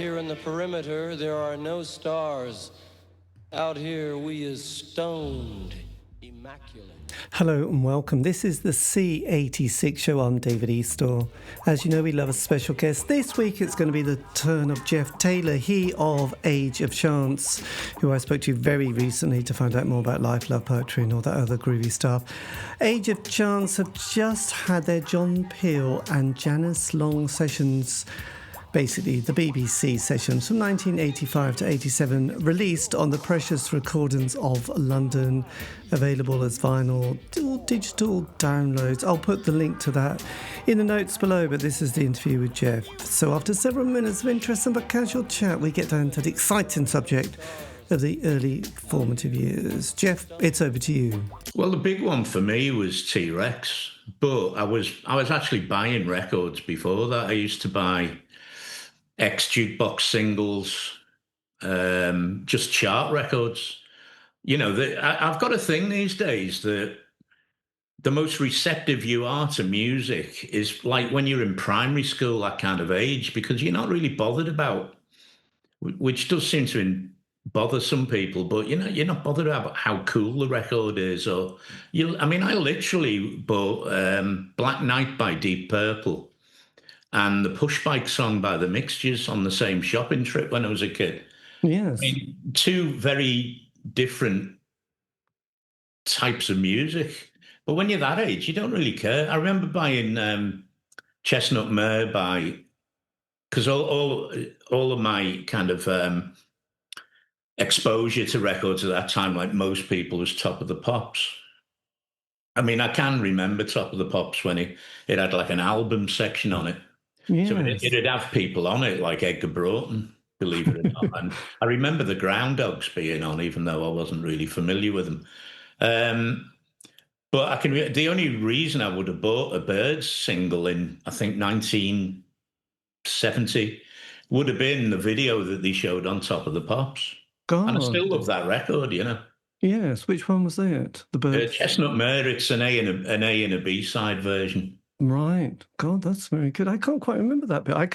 here in the perimeter, there are no stars. Out here, we is stoned, immaculate. Hello and welcome. This is the C86 show. I'm David Eastaugh. As you know, we love a special guest. This week it's going to be the turn of Geoff Taylor, he of Age of Chance, who I spoke to very recently to find out more about life, love, poetry and all that other groovy stuff. Age of Chance have just had their John Peel and Janice Long sessions, basically the BBC sessions from 1985 to 87, released on the Precious Recordings of London, available as vinyl, digital downloads. I'll put the link to that in the notes below, but this is the interview with Geoff. So after several minutes of interesting but casual chat, we get down to the exciting subject of the early formative years. Geoff, it's over to you. Well, the big one for me was T-Rex, but I was actually buying records before that. I used to buy ex-jukebox singles, just chart records. You know, I've got a thing these days that the most receptive you are to music is like when you're in primary school, that kind of age, because you're not really bothered about, which does seem to bother some people, but you know, you're not bothered about how cool the record is. Or I literally bought Black Knight by Deep Purple and the Push Bike song by the Mixtures on the same shopping trip when I was a kid. Yes. Two very different types of music. But when you're that age, you don't really care. I remember buying Chestnut Mare because all of my kind of exposure to records at that time, like most people, was Top of the Pops. I mean, I can remember Top of the Pops when it had like an album section on it. Yes. So it'd have people on it like Edgar Broughton, believe it or not. And I remember the Groundhogs being on, even though I wasn't really familiar with them. But the only reason I would have bought a Birds single in, I think, 1970 would have been the video that they showed on Top of the Pops. God. And I still love that record, you know. Yes, which one was that? The Birds? Chestnut Mare. It's an A and a B-side version. Right. God, that's very good. I can't quite remember that bit. I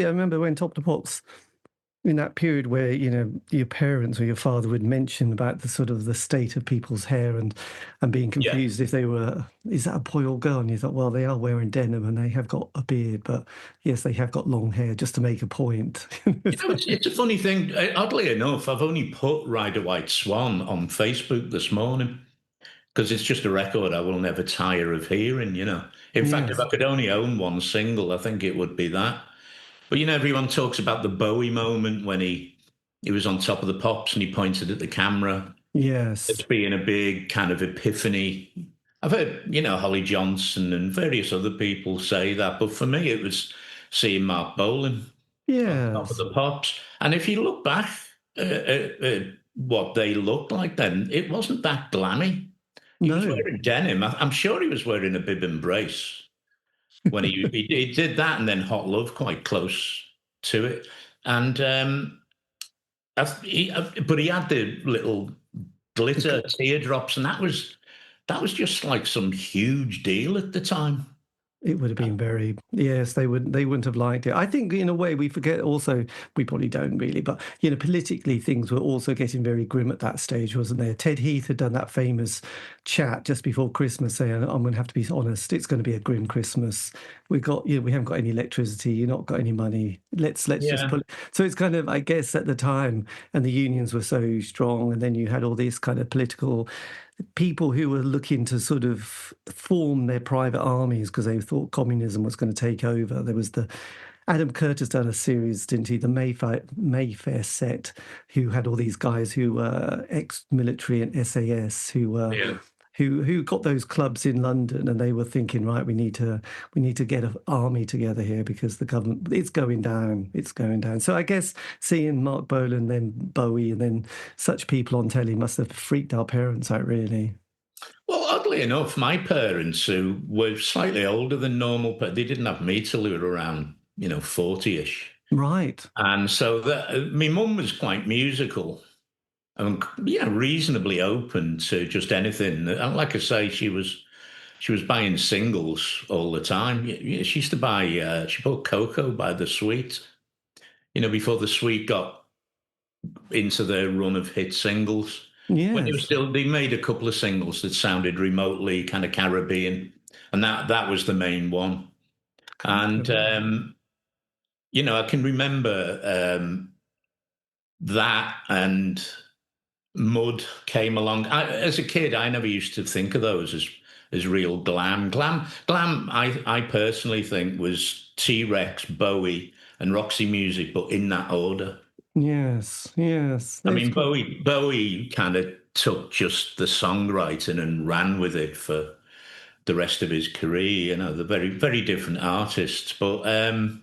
remember when Top of the Pops, in that period where, you know, your parents or your father would mention about the sort of the state of people's hair and being confused if they were, is that a boy or girl? And you thought, well, they are wearing denim and they have got a beard, but yes, they have got long hair, just to make a point. It's a funny thing. Oddly enough, I've only put Ride a White Swan on Facebook this morning because it's just a record I will never tire of hearing, you know. In fact, if I could only own one single, I think it would be that. But, you know, everyone talks about the Bowie moment when he was on Top of the Pops and he pointed at the camera. Yes. It's being a big kind of epiphany. I've heard, you know, Holly Johnson and various other people say that. But for me, it was seeing Mark Bolan on Top of the Pops. And if you look back at what they looked like then, it wasn't that glammy. He was wearing denim. I'm sure he was wearing a bib and brace when he did that, and then Hot Love quite close to it. And but he had the little glitter teardrops, and that was just like some huge deal at the time. It would have been very, yes, they wouldn't have liked it. I think in a way we forget also, we probably don't really, but, you know, politically things were also getting very grim at that stage, wasn't there? Ted Heath had done that famous chat just before Christmas saying, I'm going to have to be honest, it's going to be a grim Christmas. We haven't got any electricity, you've not got any money. Let's just pull it. So it's kind of, I guess at the time, and the unions were so strong, and then you had all these kind of political people who were looking to sort of form their private armies because they thought communism was going to take over. There was Adam Curtis done a series, didn't he? The Mayfair set, who had all these guys who were ex-military and SAS who got those clubs in London, and they were thinking, right, we need to get an army together here because the government, it's going down. So I guess seeing Mark Bolan, then Bowie, and then such people on telly must have freaked our parents out, really. Well, oddly enough, my parents, who were slightly older than normal, but they didn't have me till they were around, 40-ish. Right. And so my mum was quite musical. Reasonably open to just anything. And like I say, she was buying singles all the time. She used to buy, she bought Coco by the Sweet. before the Sweet got into their run of hit singles. When Yes. they made a couple of singles that sounded remotely kind of Caribbean, and that was the main one. And I can remember that and Mud came along. As a kid, I never used to think of those as real glam. Glam. I personally think was T-Rex, Bowie, and Roxy Music, but in that order. Yes. Yes. I It's mean, quite, Bowie kind of took just the songwriting and ran with it for the rest of his career. They're very, very different artists, but there's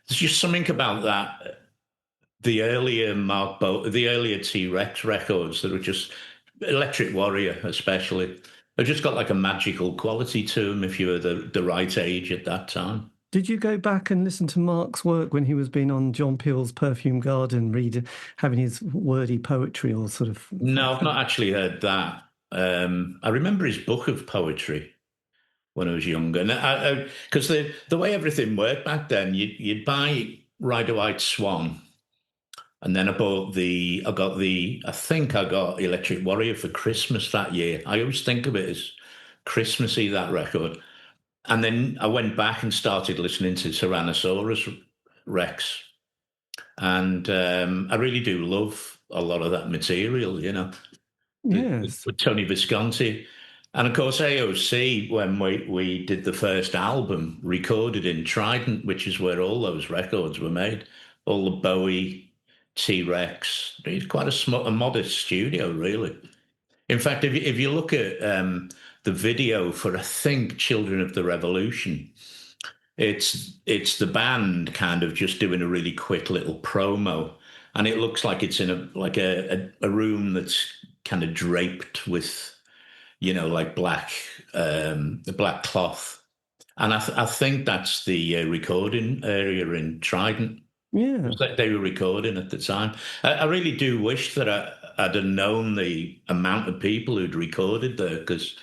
just something about that. The earlier T-Rex records that were just Electric Warrior, especially, have just got like a magical quality to them if you were the right age at that time. did you go back and listen to Mark's work when he was being on John Peel's Perfume Garden, having his wordy poetry or sort of? No, I've not actually heard that. I remember his book of poetry when I was younger, and because the way everything worked back then, you'd buy Ride a White Swan, and then I think I got Electric Warrior for Christmas that year. I always think of it as Christmassy, that record. And then I went back and started listening to Tyrannosaurus Rex. And I really do love a lot of that material, Yes. with Tony Visconti. And of course, AOC, when we did the first album, recorded in Trident, which is where all those records were made, all the Bowie, T-Rex. It's quite a modest studio, really. In fact, if you look at the video for, I think, Children of the Revolution, it's the band kind of just doing a really quick little promo, and it looks like it's in a room that's kind of draped with, like the black cloth. And I think that's the recording area in Trident. Yeah. That they were recording at the time. I really do wish that I'd have known the amount of people who'd recorded there, because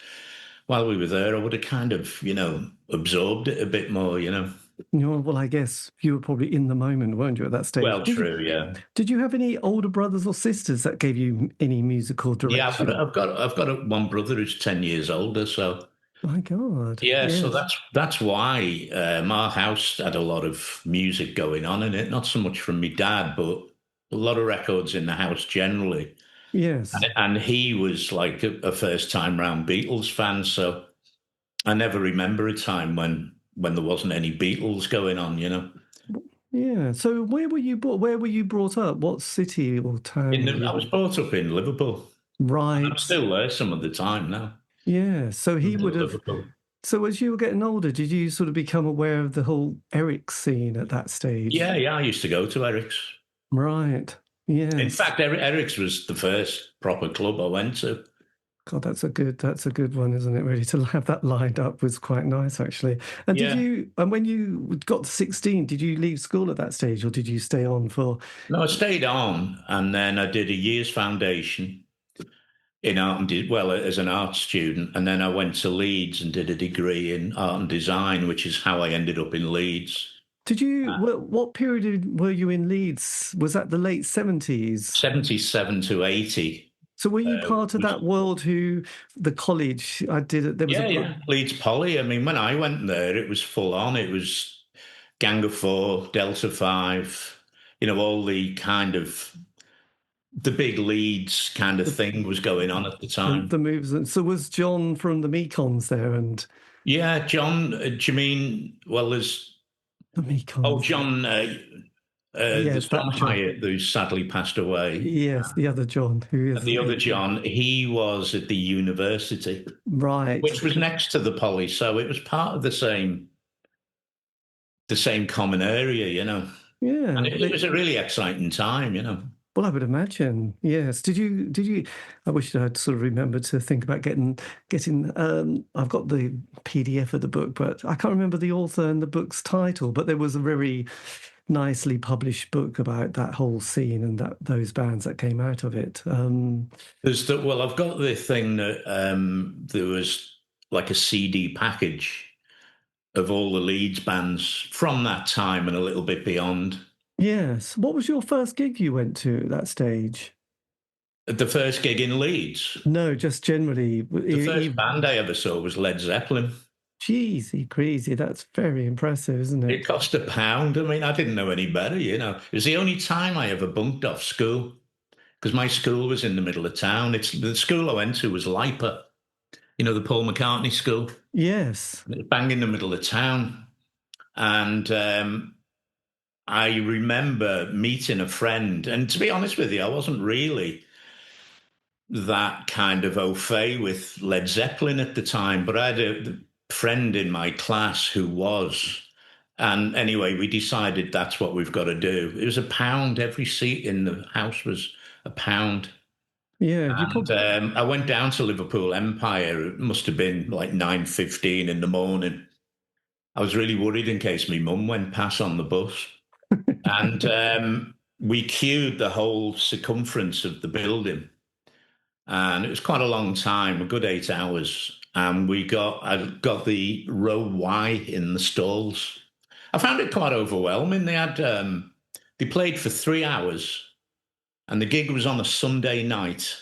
while we were there, I would have kind of, absorbed it a bit more, Well, I guess you were probably in the moment, weren't you, at that stage? Well, true, yeah. Did you have any older brothers or sisters that gave you any musical Yeah, direction? I've got one brother who's 10 years older, so My God. yeah, so Yes. that's why our house had a lot of music going on in it. Not so much from my dad, but a lot of records in the house generally. Yes. And he was like a first time round Beatles fan, so I never remember a time when there wasn't any Beatles going on. Yeah. So where were you brought? Where were you brought up? What city or town were I you? was brought up in Liverpool. I'm Right. still there some of the time now. Yeah. So he would have. Liverpool. So as you were getting older, did you sort of become aware of the whole Eric scene at that stage? Yeah, I used to go to Eric's. Right. Yes. In fact, Eric's was the first proper club I went to. God, that's a good one, isn't it? Really, to have that lined up was quite nice, actually. And Yeah. and when you got to 16, did you leave school at that stage, or did you stay on for? No, I stayed on, and then I did a year's foundation in art as an art student, and then I went to Leeds and did a degree in art and design, which is how I ended up in Leeds. Did you? What period were you in Leeds? Was that the late 70s? 77 to 80. So were you part of that world the college I did? There was Leeds Poly. I mean, when I went there, it was full on. It was Gang of Four, Delta Five, all the kind of the big Leeds kind of thing was going on at the time. The moves. And so was John from the Mekons there? And yeah, John, do you mean, well, there's the Mekons. Oh, John, there's John Hyatt, who sadly passed away. Yes, the other John, who is the other John. He was at the university, right, which was next to the Poly, so it was part of the same common area, Yeah, and it was a really exciting time, Well, I would imagine. Yes. Did you? I wish I'd sort of remembered to think about getting. I've got the PDF of the book, but I can't remember the author and the book's title. But there was a very nicely published book about that whole scene and those bands that came out of it. I've got the thing that there was like a CD package of all the Leeds bands from that time and a little bit beyond. Yes. What was your first gig you went to at that stage? The first gig in Leeds, No, just generally. the first band I ever saw was Led Zeppelin. Cheesy, crazy. That's very impressive, isn't It it? cost £1. I mean, I didn't know any better, you know. It was the only time I ever bunked off school because my school was in the middle of town. It's the school I went to was Lipa, you know, the Paul McCartney school. Yes. It was bang in the middle of town. And I remember meeting a friend. And to be honest with you, I wasn't really that kind of au fait with Led Zeppelin at the time, but I had a friend in my class who was. And anyway, we decided that's what we've got to do. It was £1. Every seat in the house was £1. Yeah. You And probably. I went down to Liverpool Empire. It must have been like 9:15 in the morning. I was really worried in case my mum went past on the bus. And we queued the whole circumference of the building. And it was quite a long time, a good 8 hours. And I got the row Y in the stalls. I found it quite overwhelming. They played for 3 hours, and the gig was on a Sunday night.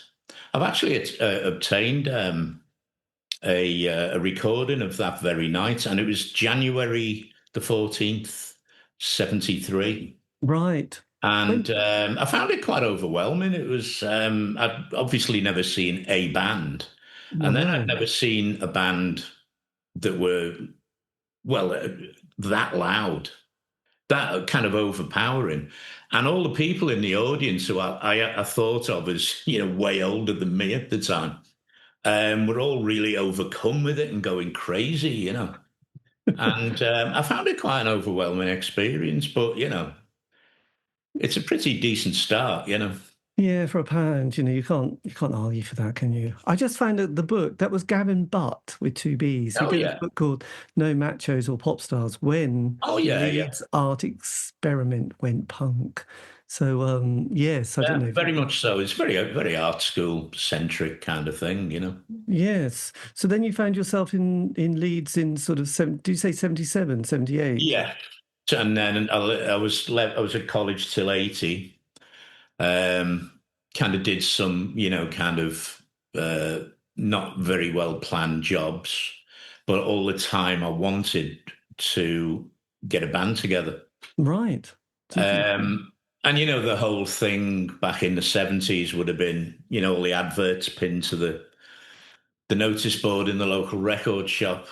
I've actually obtained a recording of that very night, and it was January the 14th, 73. Right. And When? I found it quite overwhelming. It was, I'd obviously never seen a band. Well, And then I'd no. never seen a band that were, well, that loud, that kind of overpowering. And all the people in the audience who I thought of as, you know, way older than me at the time, were all really overcome with it and going crazy, you know. And I found it quite an overwhelming experience, but, you know, it's a pretty decent start, you know. Yeah, for £1, you can't argue for that, can you? I just found that the book that was Gavin Butt with two B's. He Oh, did a yeah. book called No Machos or Pop Stars when Oh, yeah, yeah. Leeds Art Experiment went punk. So yes, I don't Yeah, know if very much so. It's very art school centric kind of thing, you know. yes. So then you found yourself in Leeds in sort of do you say 77, 78? Yeah. And then I was at college till 80. Kind of did some, you know, kind of uh, not very well planned jobs, but all the time I wanted to get a band together. Right. Did you? And you know, the whole thing back in the 70s would have been, you know, all the adverts pinned to the notice board in the local record shop,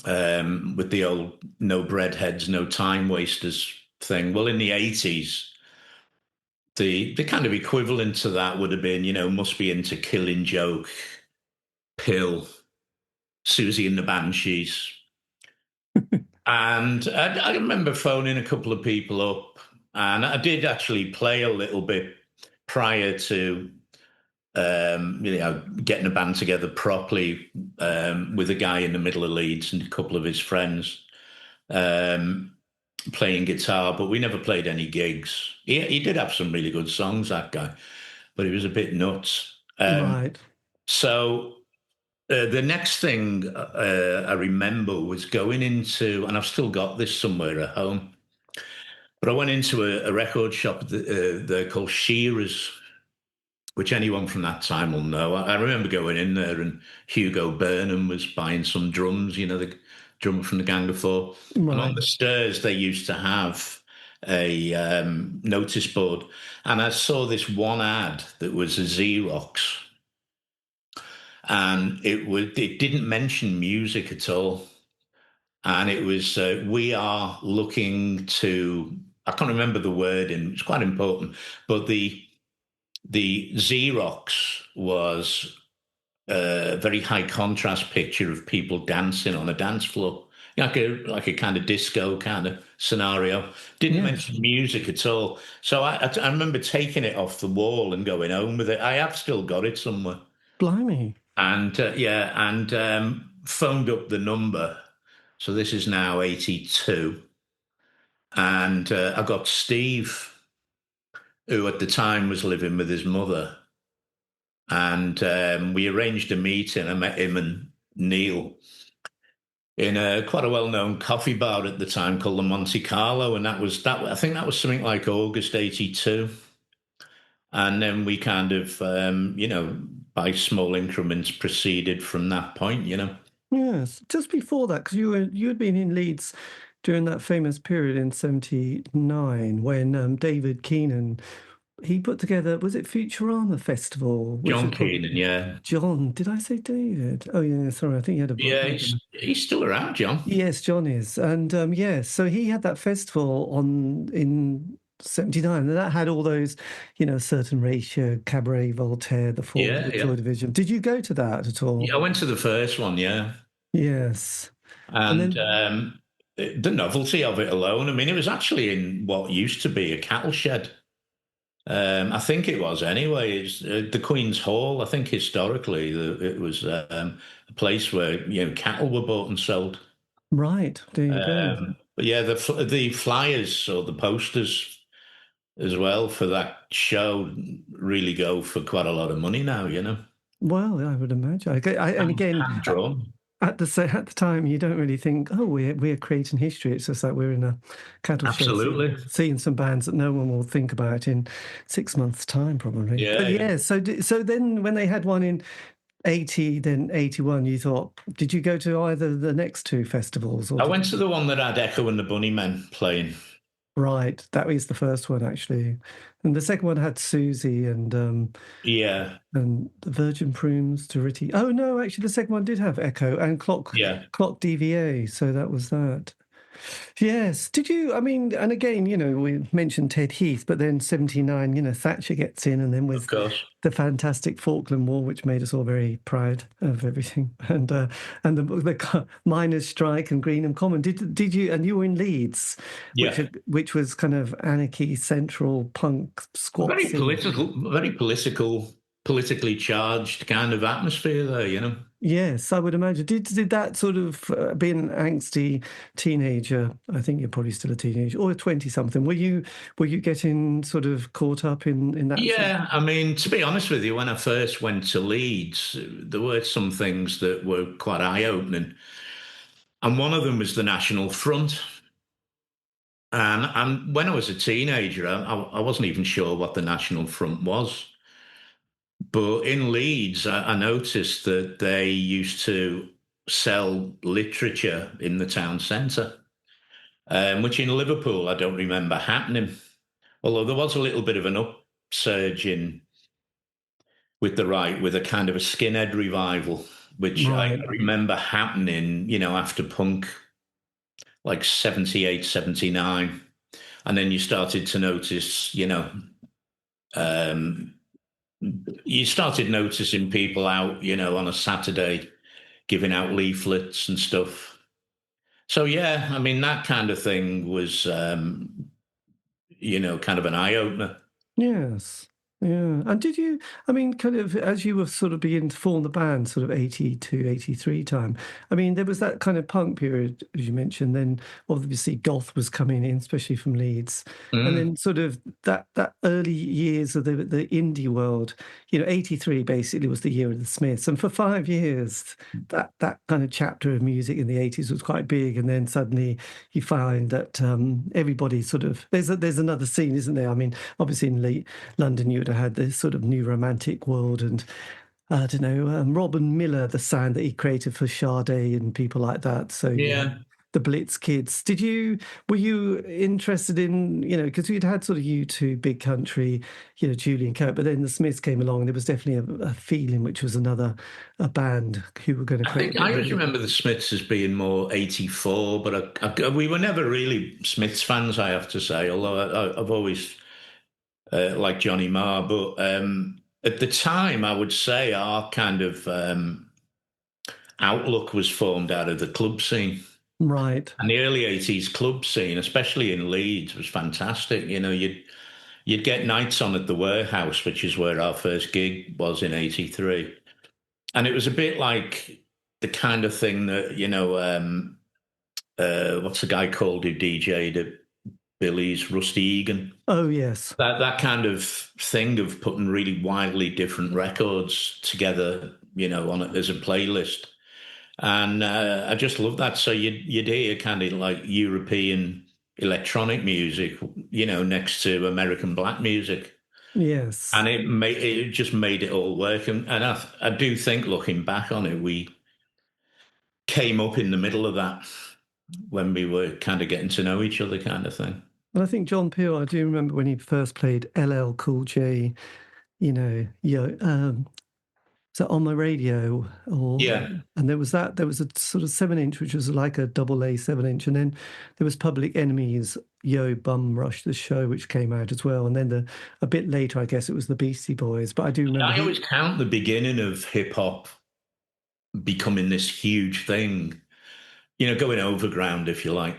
with the old no breadheads, no time wasters thing. Well, in the 80s, the kind of equivalent to that would have been, you know, must be into Killing Joke, Pill, Susie and the Banshees. And I remember phoning a couple of people up, and I did actually play a little bit prior to, you know, getting a band together properly, with a guy in the middle of Leeds and a couple of his friends, um, playing guitar, but we never played any gigs. He did have some really good songs, that guy, but he was a bit nuts. Right. So the next thing I remember was going into, and I've still got this somewhere at home, but I went into a record shop they're called Shearers, which anyone from that time will know. I remember going in there and Hugo Burnham was buying some drums, you know, the drummer from the Gang of Four. And on Right. the stairs, they used to have a notice board. And I saw this one ad that was a Xerox, and it didn't mention music at all. And it was, we are looking to, I can't remember the word, and it's quite important, but the Xerox was a very high contrast picture of people dancing on a dance floor, like a kind of disco kind of scenario. Didn't Yes. mention music at all. So I remember taking it off the wall and going home with it. I have still got it somewhere. Blimey. And yeah, and phoned up the number. So this is now 82. And I got Steve, who at the time was living with his mother. And we arranged a meeting. I met him and Neil. in quite a well-known coffee bar at the time called the Monte Carlo, and that was that. I think that was something like August '82, and then we kind of, by small increments, proceeded from that point. Yes, just before that, because you had been in Leeds during that famous period in '79 when David Keenan he put together, was it Futurama Festival, which John was Keenan, yeah, John? Did I say David? Oh yeah, sorry, I think he had a yeah, he's still around, John. Yes, John is, and yes, so he had that festival on in '79, and that had all those, Certain Ratio, Cabaret Voltaire, the Fall of Yeah, the yeah, Joy Division. Did you go to that at all? yeah. I went to the first one, yeah, Yes, and and then the novelty of it alone. I mean, it was actually in what used to be a cattle shed. I think it was anyway. It's the Queen's Hall. I think historically it was a place where cattle were bought and sold. right, there you go. But yeah, the flyers or the posters as well for that show really go for quite a lot of money now. Well, I would imagine. And again, Hand drawn. at the time, you don't really think, oh, we're creating history. It's just like we're in a cattle shed Absolutely. seeing some bands that no one will think about in 6 months' time, probably. Yeah, But yeah. yeah, so then when they had one in '80, then '81, you thought, did you go to either the next two festivals or I did went you? to the one that had Echo and the Bunnymen playing. Right, that was the first one actually, and the second one had Susie Yeah, and the Virgin Prunes to Ritty. Oh no, actually, the second one did have Echo and yeah. Clock DVA, so that was that. Yes. Did you? I mean, and again, we mentioned Ted Heath, but then '79, Thatcher gets in, and then Of with course. the fantastic Falkland War, which made us all very proud of everything, and the miners' strike and Greenham Common. Did you? And you were in Leeds, Yeah. which was kind of anarchy central punk squat Very scene. political, politically charged kind of atmosphere there. Yes, I would imagine. Did that sort of being an angsty teenager? I think you're probably still a teenager or a 20-something. Were you getting sort of caught up in that sort of? Yeah, I mean, to be honest with you, when I first went to Leeds, there were some things that were quite eye-opening. And one of them was the National Front. And when I was a teenager, I wasn't even sure what the National Front was. But in Leeds, I noticed that they used to sell literature in the town centre, which in Liverpool I don't remember happening. Although there was a little bit of an upsurge in with a kind of a skinhead revival, which I Right. remember happening, after punk, like 78, 79. And then you started to notice, um, you started noticing people out, on a Saturday giving out leaflets and stuff. So yeah, I mean that kind of thing was, kind of an eye opener. Yes. Yeah. And did you, I mean, kind of as you were sort of beginning to form the band, sort of '82, '83 time, I mean, there was that kind of punk period, as you mentioned, then obviously goth was coming in, especially from Leeds. And Mm. then sort of that early years of the indie world, '83 basically was the year of the Smiths. And for 5 years, that kind of chapter of music in the '80s was quite big. And then suddenly you find that everybody sort of, there's another scene, isn't there? I mean, obviously in London, you would have had this sort of new romantic world, and I don't know, Robin Miller, the sound that he created for Sade and people like that. So you Yeah. had the Blitz Kids. Were you interested in, because we'd had sort of U2, Big Country, Julian Cope, but then the Smiths came along, and there was definitely a feeling, which was a band who were going to I create. think I always remember the Smiths as being more '84, but we were never really Smiths fans, I have to say, although I've always liked Johnny Marr. But at the time, I would say our kind of outlook was formed out of the club scene. Right. And the early '80s club scene, especially in Leeds, was fantastic. You'd get nights on at the Warehouse, which is where our first gig was in '83. And it was a bit like the kind of thing that, what's the guy called who DJ'd at Billy's, Rusty Egan? Oh, yes. That kind of thing of putting really wildly different records together, as a playlist. And I just love that. So you'd hear kind of like European electronic music, next to American black music. Yes. And it just made it all work. And I do think, looking back on it, we came up in the middle of that when we were kind of getting to know each other, kind of thing. And I think John Peel, I do remember when he first played LL Cool J, so on my radio, Yeah. and there was a sort of 7 inch, which was like a double A 7 inch, and then there was Public Enemy's Yo Bum Rush the Show, which came out as well, and then a bit later, I guess it was the Beastie Boys, but I do remember I always count the beginning of hip hop becoming this huge thing, going overground, if you like,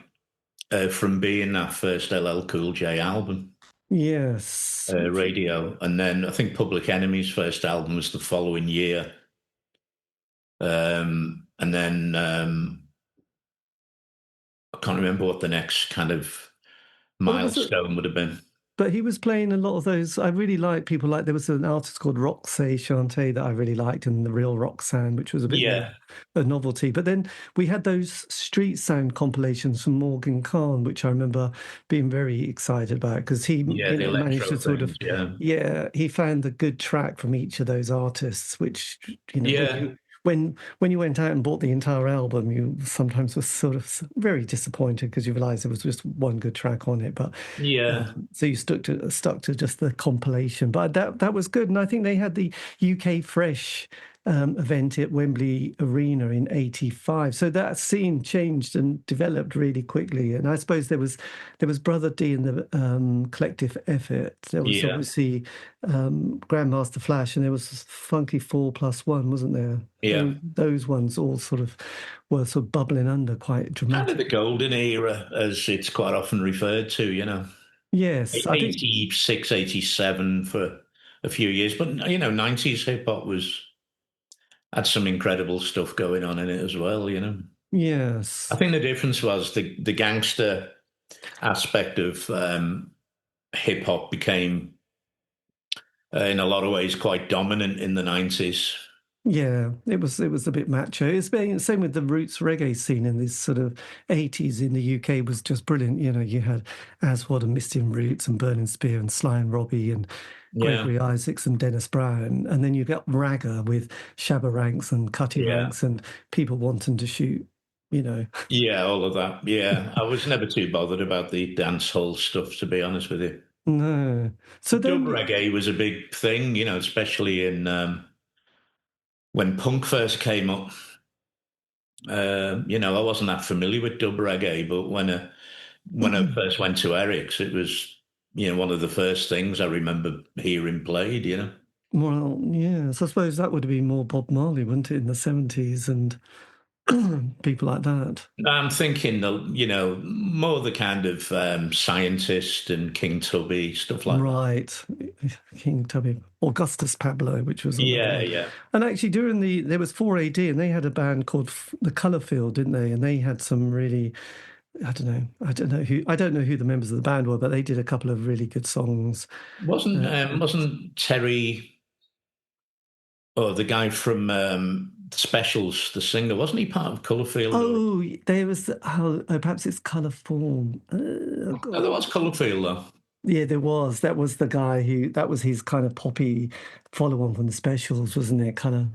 from being that first LL Cool J album. yes, Radio, and then I think Public Enemy's first album was the following year, and then I can't remember what the next kind of well, it was milestone would have been. but he was playing a lot of those. I really like people like there was an artist called Roxay Shante that I really liked, and the Real Roxanne, which was a bit more a novelty. But then we had those street sound compilations from Morgan Khan, which I remember being very excited about because he the managed to electro sort things, of he found the good track from each of those artists, which yeah. when you went out and bought the entire album, you sometimes was sort of very disappointed because you realised there was just one good track on it. But Yeah. so you stuck to just the compilation. But that was good, and I think they had the UK Fresh event at Wembley Arena in '85. So that scene changed and developed really quickly. And I suppose there was Brother D in the collective effort. There was obviously Grandmaster Flash, and there was Funky 4+1, wasn't there? Yeah. Those ones all were sort of bubbling under quite dramatic. Kind of the golden era, as it's quite often referred to, Yes, I think 86, 87 for a few years, but 90s hip hop had some incredible stuff going on in it as well. yes. I think the difference was the gangster aspect of hip hop became, in a lot of ways, quite dominant in the 90s. Yeah, it was a bit macho. It's been same with the roots reggae scene in this sort of 80s in the UK was just brilliant. You had Aswad and Mistin Roots and Burning Spear and Sly and Robbie and Gregory Isaacs and Dennis Brown. And then you got Ragga with Shabba Ranks and Cutty Ranks and people wanting to shoot, Yeah, all of that. Yeah, I was never too bothered about the dancehall stuff, to be honest with you. No. So dub reggae was a big thing, especially in when punk first came up. I wasn't that familiar with dub reggae, but when I first went to Eric's, it was one of the first things I remember hearing played. Well, yes, I suppose that would be more Bob Marley, wouldn't it, in the 70s and people like that. I'm thinking more the kind of Scientist and King Tubby stuff like that. Right, King Tubby, Augustus Pablo, which was yeah. And actually, there was 4AD, and they had a band called the Colourfield, didn't they? And they had some really, I don't know who the members of the band were, but they did a couple of really good songs. Wasn't Terry, the guy from Specials, the singer, wasn't he part of Colourfield? Oh, there was. Perhaps it's Colourform. There was Colourfield though. Yeah, there was. That was the guy that was his kind of poppy follow-on from the Specials, wasn't it? Colour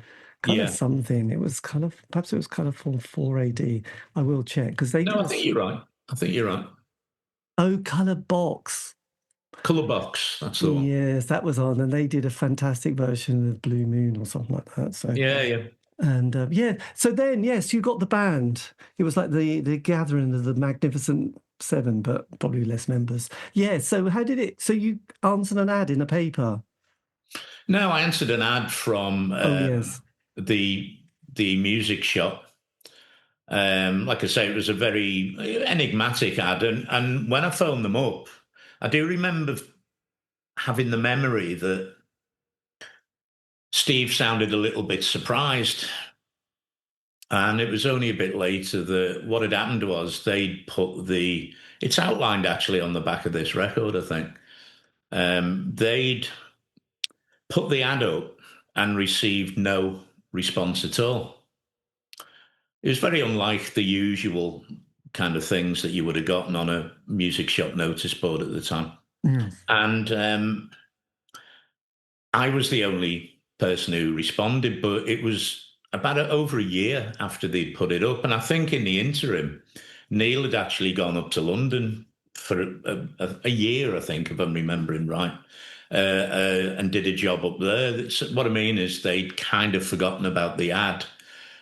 something. It was perhaps it was Colourform 4AD. I will check because they. No, I think you're right. Oh, Colour Box. Colour Box, that's the one. Yes, that was on, and they did a fantastic version of Blue Moon or something like that. So yeah. And so then, yes, you got the band. It was like the gathering of the Magnificent Seven, but probably less members. Yeah, so how did it... So you answered an ad in a paper? No, I answered an ad from the music shop. Like I say, it was a very enigmatic ad. And when I phoned them up, I do remember having the memory that Steve sounded a little bit surprised. And it was only a bit later that what had happened was they'd put it's outlined actually on the back of this record, I think. They'd put the ad up and received no response at all. It was very unlike the usual kind of things that you would have gotten on a music shop notice board at the time. Yes. And I was the only person who responded, but it was about over a year after they'd put it up. And I think in the interim, Neil had actually gone up to London for a year, I think, if I'm remembering right, and did a job up there. What I mean is they'd kind of forgotten about the ad.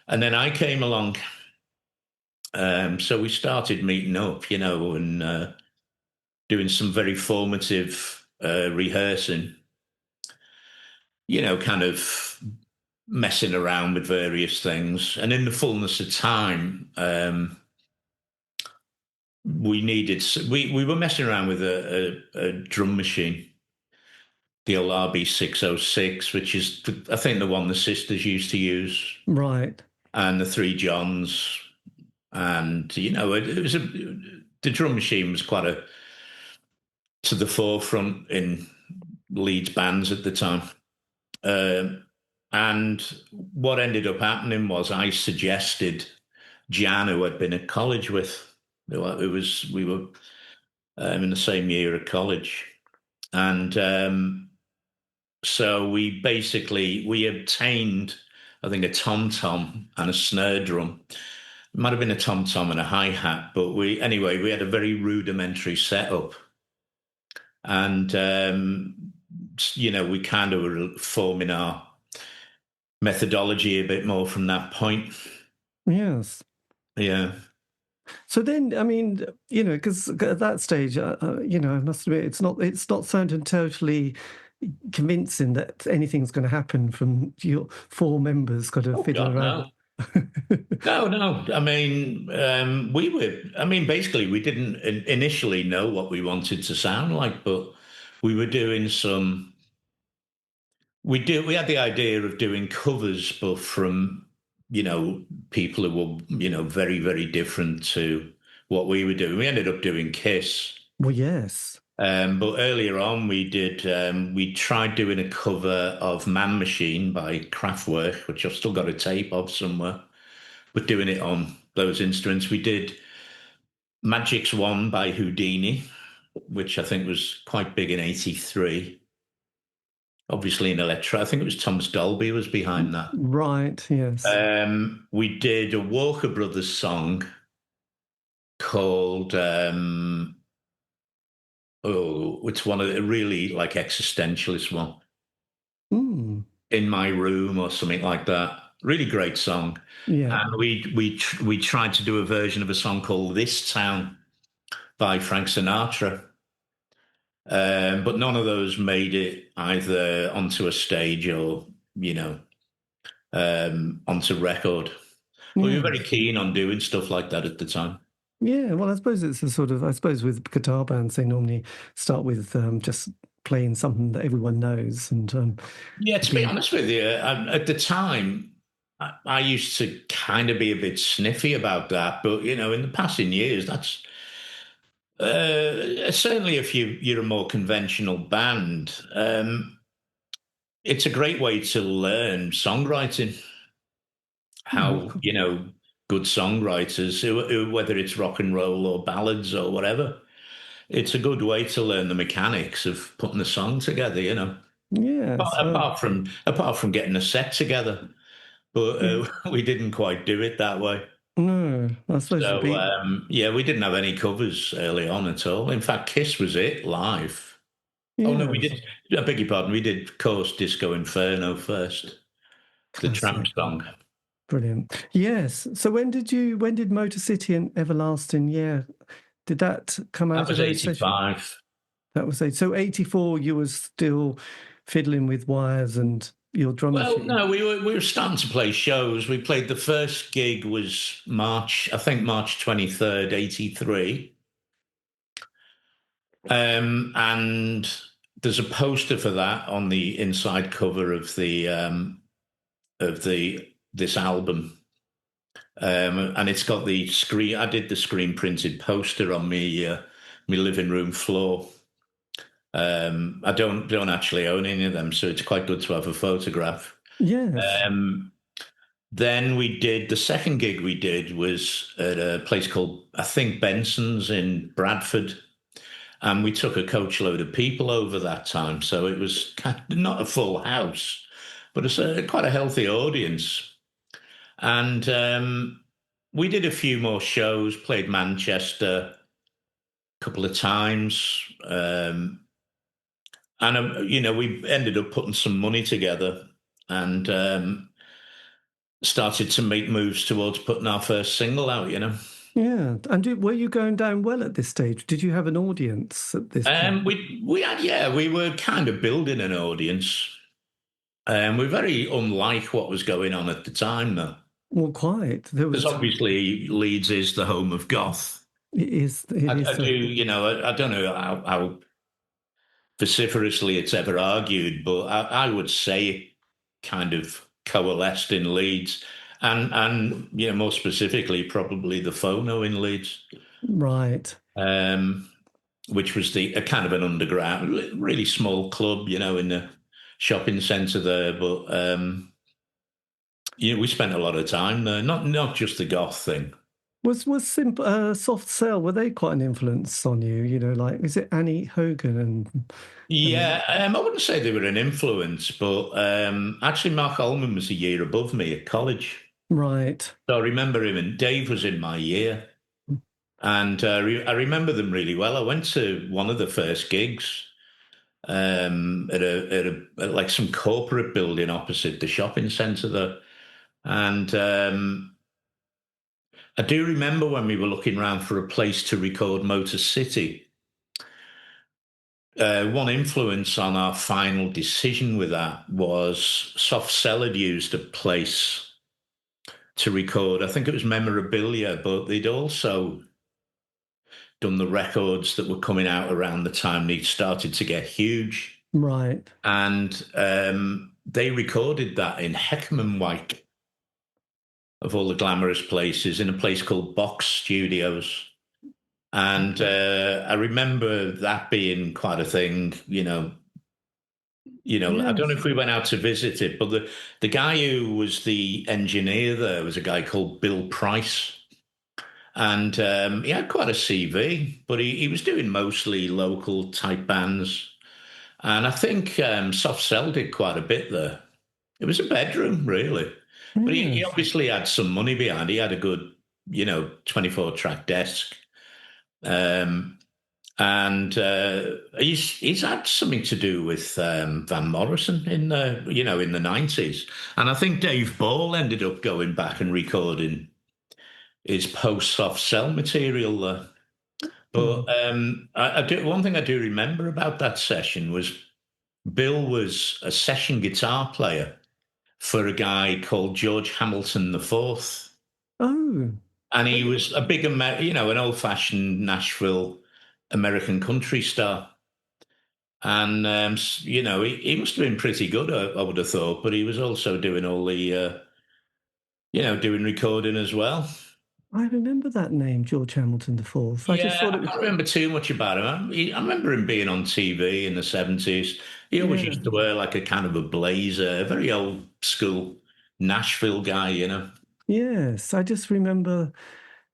And then I came along. So we started meeting up, and doing some very formative rehearsing, kind of messing around with various things. And in the fullness of time, we were messing around with a drum machine, the old RB606, which is, I think, the one the sisters used to use. Right. And the Three Johns. And, it was the drum machine was quite to the forefront in Leeds bands at the time. And what ended up happening was I suggested Jan, who I'd been at college with, we were in the same year at college. And so we obtained, I think, a tom-tom and a snare drum. It might have been a tom-tom and a hi-hat, but we had a very rudimentary setup. And, we kind of were forming our methodology a bit more from that point. Yes. Yeah. So then, I mean, because at that stage, I must admit, it's not sounding totally convincing that anything's going to happen from your four members got to fiddle around. No. No. I mean, basically, we didn't initially know what we wanted to sound like, but we were doing we had the idea of doing covers, but from, people who were, very, very different to what we were doing. We ended up doing Kiss. Well, yes. But earlier on, we tried doing a cover of Man Machine by Kraftwerk, which I've still got a tape of somewhere, but doing it on those instruments. We did Magic's One by Houdini, which I think was quite big in '83. Obviously in electro. I think it was Thomas Dolby was behind that. Right, yes. We did a Walker Brothers song called... it's one of the really like existentialist one. In My Room or something like that. Really great song. Yeah. And we tried to do a version of a song called This Town by Frank Sinatra. But none of those made it either onto a stage or, onto record. But we were very keen on doing stuff like that at the time. Yeah, well, I suppose it's a sort of, with guitar bands, they normally start with just playing something that everyone knows. And to be honest with you, at the time, I used to kind of be a bit sniffy about that. But, in the passing years, that's certainly if you're a more conventional band, it's a great way to learn songwriting. How, good songwriters, whether it's rock and roll or ballads or whatever, it's a good way to learn the mechanics of putting the song together, Yeah. Apart from getting a set together, but we didn't quite do it that way. No, I suppose. So we didn't have any covers early on at all. In fact, Kiss was it live. Yes. Oh no, we did. I beg your pardon. We did Coast Disco Inferno first, the Tramp song. Brilliant. Yes. So when did Motor City and Everlasting? Yeah, did that come out? That was 85. That was so 84. You were still fiddling with wires and your drum machine. No, we were starting to play shows. We played the first gig was March 23rd, 83. And there's a poster for that on the inside cover of this album. And it's got the screen. I did the screen printed poster on my living room floor. I don't actually own any of them, so it's quite good to have a photograph. Yes. Then the second gig we did was at a place called, I think, Benson's in Bradford. And we took a coachload of people over that time. So it was kind of not a full house, but it's quite a healthy audience. And we did a few more shows, played Manchester a couple of times. We ended up putting some money together and started to make moves towards putting our first single out. Yeah. And were you going down well at this stage? Did you have an audience at this point? We were kind of building an audience. We're very unlike what was going on at the time, though. Well, quite. Because obviously Leeds is the home of goth. It is. I don't know how vociferously it's ever argued, but I would say it kind of coalesced in Leeds, and more specifically, probably the Phono in Leeds, right? Which was a kind of an underground, really small club, in the shopping centre there, but we spent a lot of time there. Not just the goth thing. Was Soft Cell, were they quite an influence on you? Is it Annie Hogan and? Yeah, I wouldn't say they were an influence, but actually Mark Ullman was a year above me at college. Right. So I remember him, and Dave was in my year. And I remember them really well. I went to one of the first gigs at like some corporate building opposite the shopping centre there. And I do remember when we were looking around for a place to record Motor City. One influence on our final decision with that was Soft Cell had used a place to record. I think it was Memorabilia, but they'd also done the records that were coming out around the time they started to get huge. Right. And they recorded that in Heckermanwijk, of all the glamorous places, in a place called Box Studios. And I remember that being quite a thing, Yes. I don't know if we went out to visit it, but the guy who was the engineer there was a guy called Bill Price. And he had quite a CV, but he was doing mostly local type bands. And I think Soft Cell did quite a bit there. It was a bedroom, really. But he obviously had some money behind. He had a good, 24-track desk. And he's had something to do with Van Morrison in the 90s. And I think Dave Ball ended up going back and recording his post-Soft Cell material there. But one thing I do remember about that session was Bill was a session guitar player for a guy called George Hamilton IV. Oh. And he was a big, an old-fashioned Nashville American country star. And, he must have been pretty good, I would have thought, but he was also doing all the, doing recording as well. I remember that name, George Hamilton IV. I can't remember too much about him. I remember him being on TV in the 70s. He always used to wear like a kind of a blazer, a very old school Nashville guy, Yes, I just remember.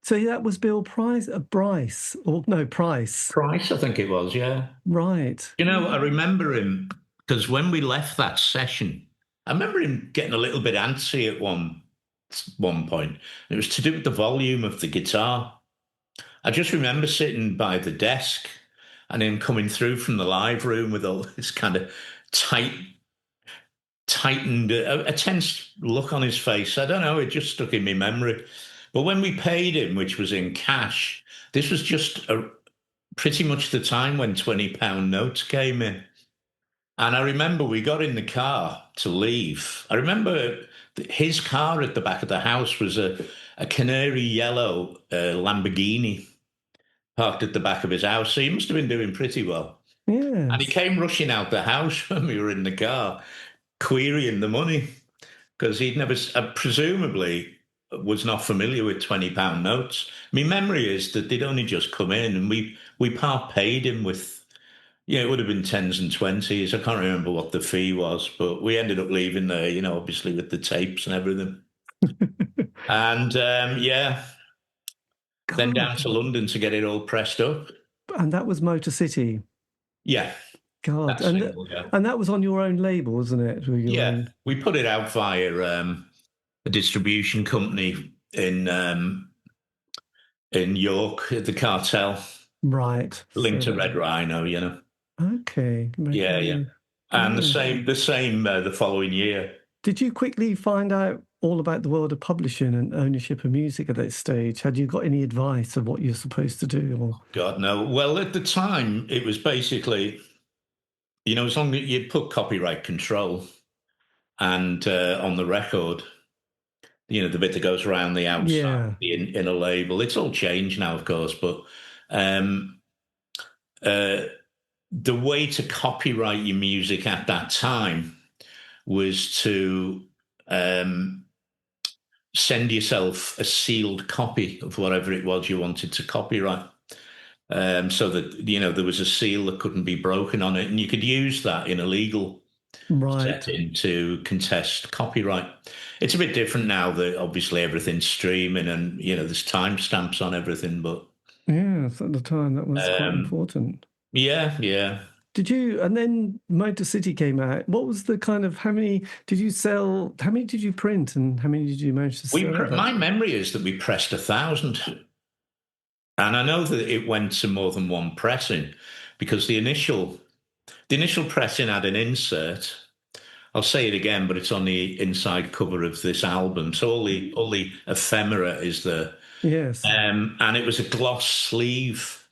So that was Bill Price, Price, I think it was, yeah. Right. I remember him because when we left that session, I remember him getting a little bit antsy at one point. It was to do with the volume of the guitar. I just remember sitting by the desk and him coming through from the live room with all this kind of tightened, a tense look on his face. I don't know, it just stuck in my memory. But when we paid him, which was in cash, this was just pretty much the time when £20 notes came in. And I remember we got in the car to leave. I remember his car at the back of the house was a canary yellow Lamborghini parked at the back of his house. So he must have been doing pretty well. Yes. And he came rushing out the house when we were in the car, querying the money, because he'd never, presumably, was not familiar with £20 notes. My memory is that they'd only just come in, and we part paid him with, it would have been 10s and 20s. I can't remember what the fee was, but we ended up leaving there, obviously with the tapes and everything. And yeah, then down God, to London to get it all pressed up. and that was Motor City. Yeah, God, that and single, yeah. and that was on your own label, wasn't it? With your Yeah, own. we put it out via a distribution company in York, the Cartel, Right. linked So to that Red Rhino, you know. okay. Yeah, yeah. Maybe. And Yeah. the same the following year. Did you quickly find out all about the world of publishing and ownership of music at that stage? Had you got any advice of what you're supposed to do? Or God, no. Well, at the time, it was basically, as long as you'd put copyright control and on the record, the bit that goes around the outside, yeah, the inner label. It's all changed now, of course, but um, uh, the way to copyright your music at that time was to um, send yourself a sealed copy of whatever it was you wanted to copyright. So that, there was a seal that couldn't be broken on it. And you could use that in a legal right. setting to contest copyright. It's a bit different now that obviously everything's streaming and, there's timestamps on everything. But Yes, at the time that was quite um, important. yeah, yeah. Did you, and then Motor City came out. What was the kind of, how many did you sell? How many did you print and how many did you manage to sell at that My time? memory is that we pressed 1,000. And I know that it went to more than one pressing because the initial pressing had an insert. I'll say it again, but it's on the inside cover of this album. So all the ephemera is there. Yes. And it was a gloss sleeve.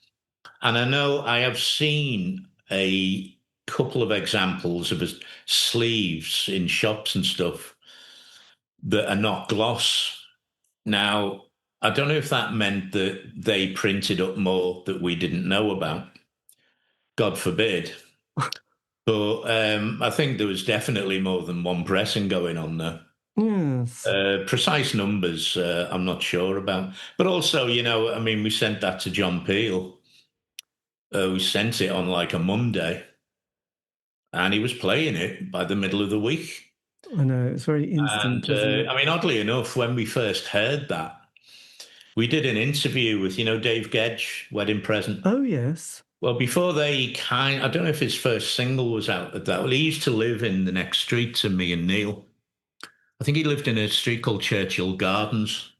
And I know I have seen a couple of examples of sleeves in shops and stuff that are not gloss. Now, I don't know if that meant that they printed up more that we didn't know about. God forbid. But I think there was definitely more than one pressing going on there. Yes. Precise numbers, I'm not sure about. But also, I mean, we sent that to John Peel. We sent it on like a Monday, and he was playing it by the middle of the week. I know. It's very instant, And isn't it? I mean, oddly enough, when we first heard that, we did an interview with, Dave Gedge, Wedding Present. Oh, yes. Well, before I don't know if his first single was out at that. Well, he used to live in the next street to me and Neil. I think he lived in a street called Churchill Gardens,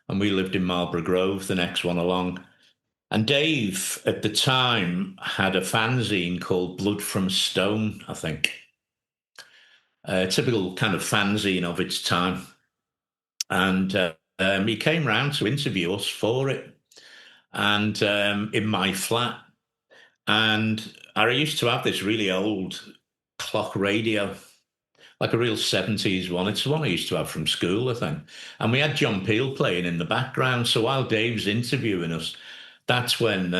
and we lived in Marlborough Grove, the next one along. And Dave, at the time, had a fanzine called Blood from Stone, I think. A typical kind of fanzine of its time. And he came round to interview us for it, and in my flat. And I used to have this really old clock radio, like a real 70s one. It's the one I used to have from school, I think. And we had John Peel playing in the background. So while Dave's interviewing us, that's when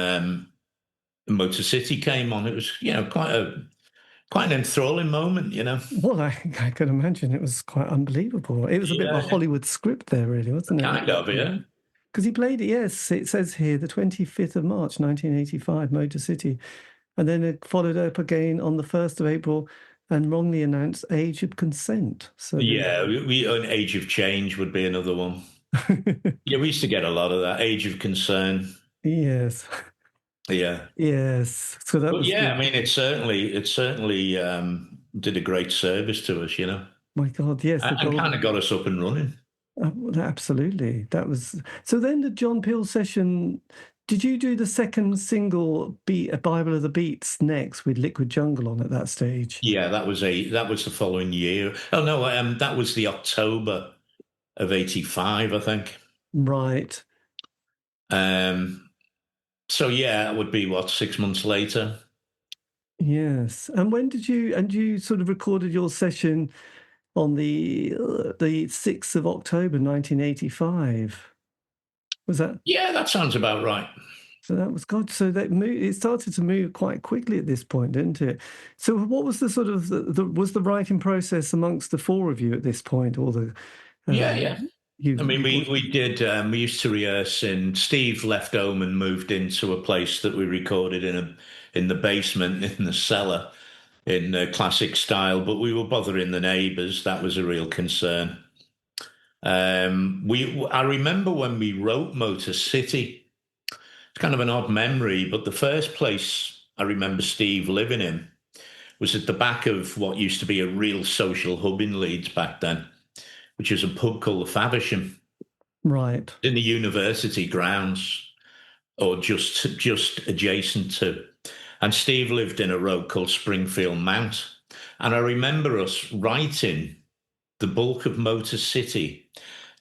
Motor City came on. It was, quite an enthralling moment. Well, I can imagine it was quite unbelievable. It was a bit of a Yeah, Hollywood script there, really, wasn't it? kind of, yeah. Because he played it, yes, it says here, the 25th of March, 1985, Motor City. And then it followed up again on the 1st of April and wrongly announced age of consent. So Yeah, an Age of Change would be another one. Yeah, we used to get a lot of that. Age of Concern. yes, Yeah. yes. So that But was yeah, the, I mean, it certainly did a great service to us, my God, yes, the and kind gold. of got us up and running. Well, absolutely. That was so. Then the John Peel session. Did you do the second single, "Beat a Bible of the Beats," next with Liquid Jungle on at that stage? Yeah, that was the following year. Oh no, that was the October of '85, I think. Right. Um, so yeah, it would be what, 6 months later. Yes. And when did you? And you sort of recorded your session on the 6th of October, 1985. Was that? Yeah, that sounds about right. So that was God. So that it started to move quite quickly at this point, didn't it? So what was the sort of was the writing process amongst the four of you at this point, or the Yeah, yeah. I mean, you we did. We used to rehearse, and Steve left home and moved into a place that we recorded in the basement in the cellar in classic style. But we were bothering the neighbours. That was a real concern. I remember when we wrote Motor City. It's kind of an odd memory, but the first place I remember Steve living in was at the back of what used to be a real social hub in Leeds back then, which was a pub called the Faversham Right. in the university grounds, or just adjacent to. And Steve lived in a road called Springfield Mount. And I remember us writing the bulk of Motor City,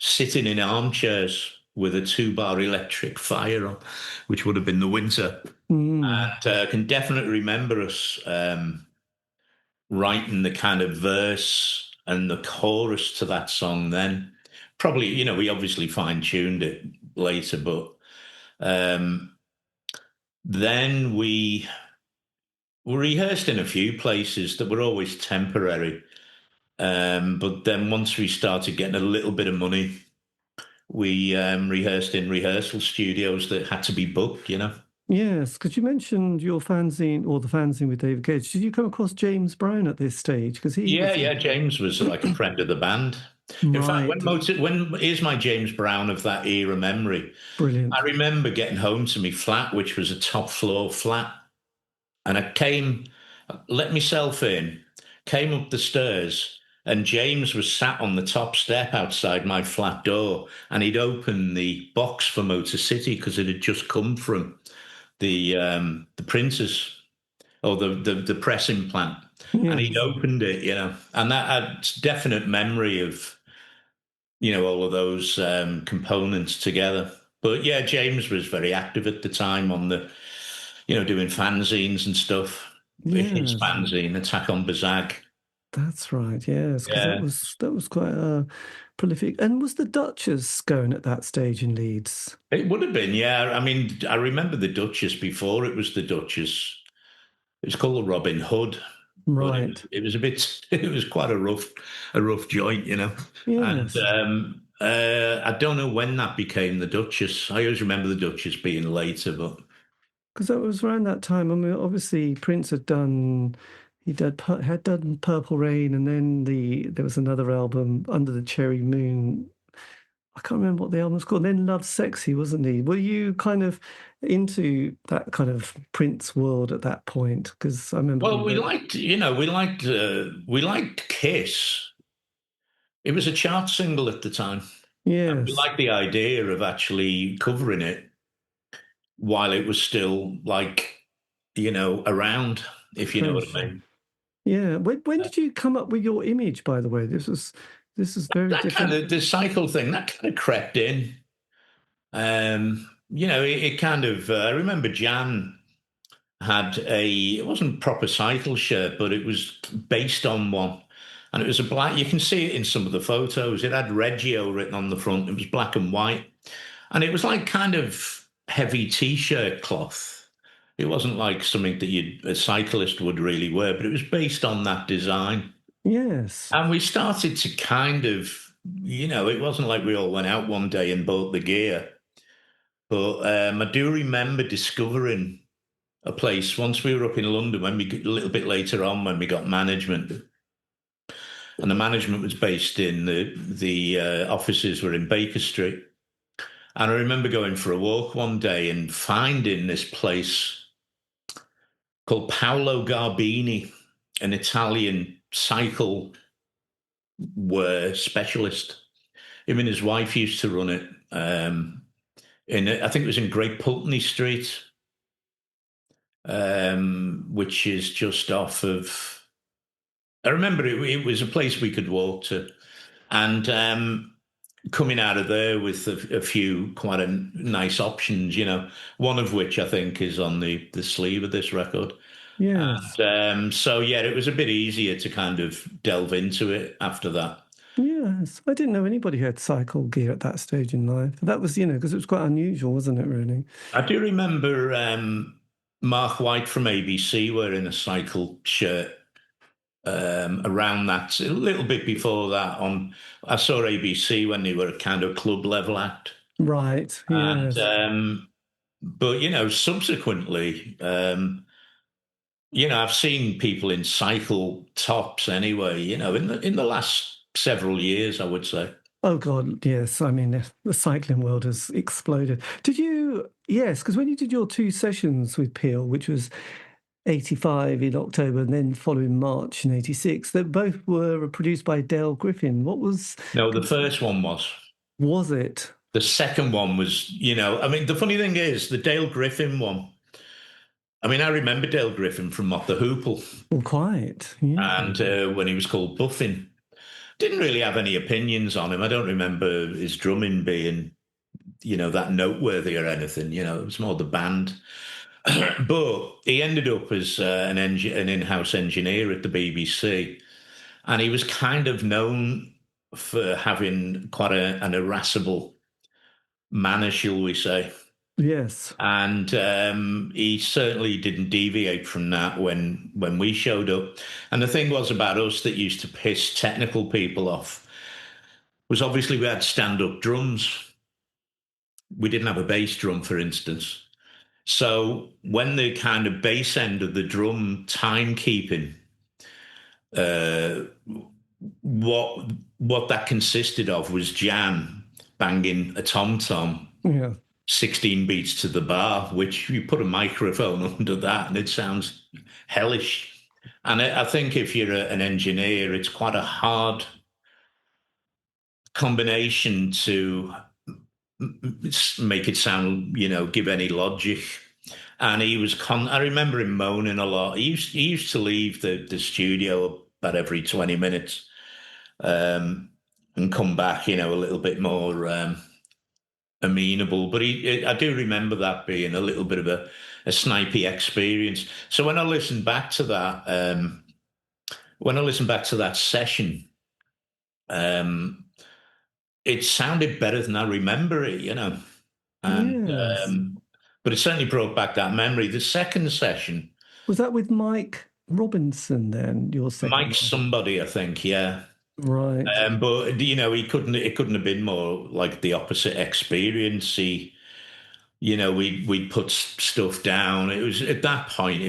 sitting in armchairs with a 2-bar electric fire on, which would have been the winter. Mm. And I can definitely remember us writing the kind of verse and the chorus to that song then. Probably, we obviously fine-tuned it later, but then we rehearsed in a few places that were always temporary. But then once we started getting a little bit of money, we rehearsed in rehearsal studios that had to be booked. Yes, because you mentioned your fanzine or the fanzine with David Gage. Did you come across James Brown at this stage? Because he Yeah, was yeah. James was like a friend of the band. In fact, right. when here's my James Brown of that era memory. I Brilliant. remember getting home to me flat, which was a top floor flat, and let myself in, came up the stairs, and James was sat on the top step outside my flat door, and he'd opened the box for Motor City because it had just come from the printers or the pressing plant, and he'd Yes. opened it, and that had definite memory of all of those components together. But yeah, James was very active at the time on doing fanzines and stuff. His Yes. fanzine, Attack on Bazag. That's right. Yes, because that Yeah, was quite prolific. And was the Duchess going at that stage in Leeds? it would have been. Yeah, I mean, I remember the Duchess before it was the Duchess. It was called the Robin Hood, but Right. it was a bit. It was quite a rough joint. And Yes. I don't know when that became the Duchess. I always remember the Duchess being later, but Because that was around that time. I mean, obviously Prince had done had done Purple Rain, and then there was another album, Under the Cherry Moon. I can't remember what the album was called. Then Love Sexy, wasn't he? Were you kind of into that kind of Prince world at that point? Because I remember well, being we very, liked, we liked Kiss. It was a chart single at the time. And we yes, liked the idea of actually covering it while it was still around, if you know what I close. mean. Yeah. When did you come up with your image, by the way? This is very That kind different. of the cycle thing that kind of crept in. It kind of. I remember Jan had it wasn't a proper cycle shirt, but it was based on one. And it was a black, you can see it in some of the photos. It had Reggio written on the front. It was black and white. And it was like kind of heavy t-shirt cloth. It wasn't like something that a cyclist would really wear, but it was based on that design. Yes. And we started to kind of, it wasn't like we all went out one day and bought the gear. But I do remember discovering a place once we were up in London a little bit later on when we got management. And the management was based in the offices were in Baker Street. And I remember going for a walk one day and finding this place called Paolo Garbini, an Italian cycle wear specialist. Him and his wife used to run it. I think it was in Great Pulteney Street, which is just off of. I remember it was a place we could walk to, and coming out of there with a few quite nice options, one of which I think is on the sleeve of this record. Yes. And so, yeah, it was a bit easier to kind of delve into it after that. Yes. I didn't know anybody who had cycle gear at that stage in life. That was, because it was quite unusual, wasn't it, really? I do remember Mark White from ABC wearing a cycle shirt around that, a little bit before that. I saw ABC when they were a kind of club level act. Right. And Yes. but subsequently, I've seen people in cycle tops anyway. In the last several years, I would say. Oh God, yes. I mean, the cycling world has exploded. Did you? Yes, because when you did your 2 sessions with Peel, which was 85 in October and then following March in 86, that both were produced by Dale Griffin. What No, the first one was it? The second one was, I mean, the funny thing is, the Dale Griffin one, I mean, I remember Dale Griffin from Mott the Hoople, Well, quite. Yeah. and when he was called Buffin. Didn't really have any opinions on him. I don't remember his drumming being, that noteworthy or anything. It was more the band. But he ended up as an in-house engineer at the BBC, and he was kind of known for having quite an irascible manner, shall we say. Yes. And he certainly didn't deviate from that when we showed up. And the thing was about us that used to piss technical people off was obviously we had stand-up drums. We didn't have a bass drum, for instance. So when the kind of bass end of the drum timekeeping, what that consisted of was Jan banging a tom-tom. Yeah. 16 beats to the bar, which you put a microphone under that and it sounds hellish. And I think if you're an engineer, it's quite a hard combination to make it sound, give any logic. And he was, I remember him moaning a lot. He used to leave the studio about every 20 minutes and come back, a little bit more amenable, but I do remember that being a little bit of a snipey experience. So when I listened back to that, session, it sounded better than I remember it, and Yes. but it certainly brought back that memory. The second session Was that with Mike Robinson then? Your second Mike one? somebody, I think, yeah. Right. But it couldn't have been more like the opposite experience. We'd put stuff down. It was at that point,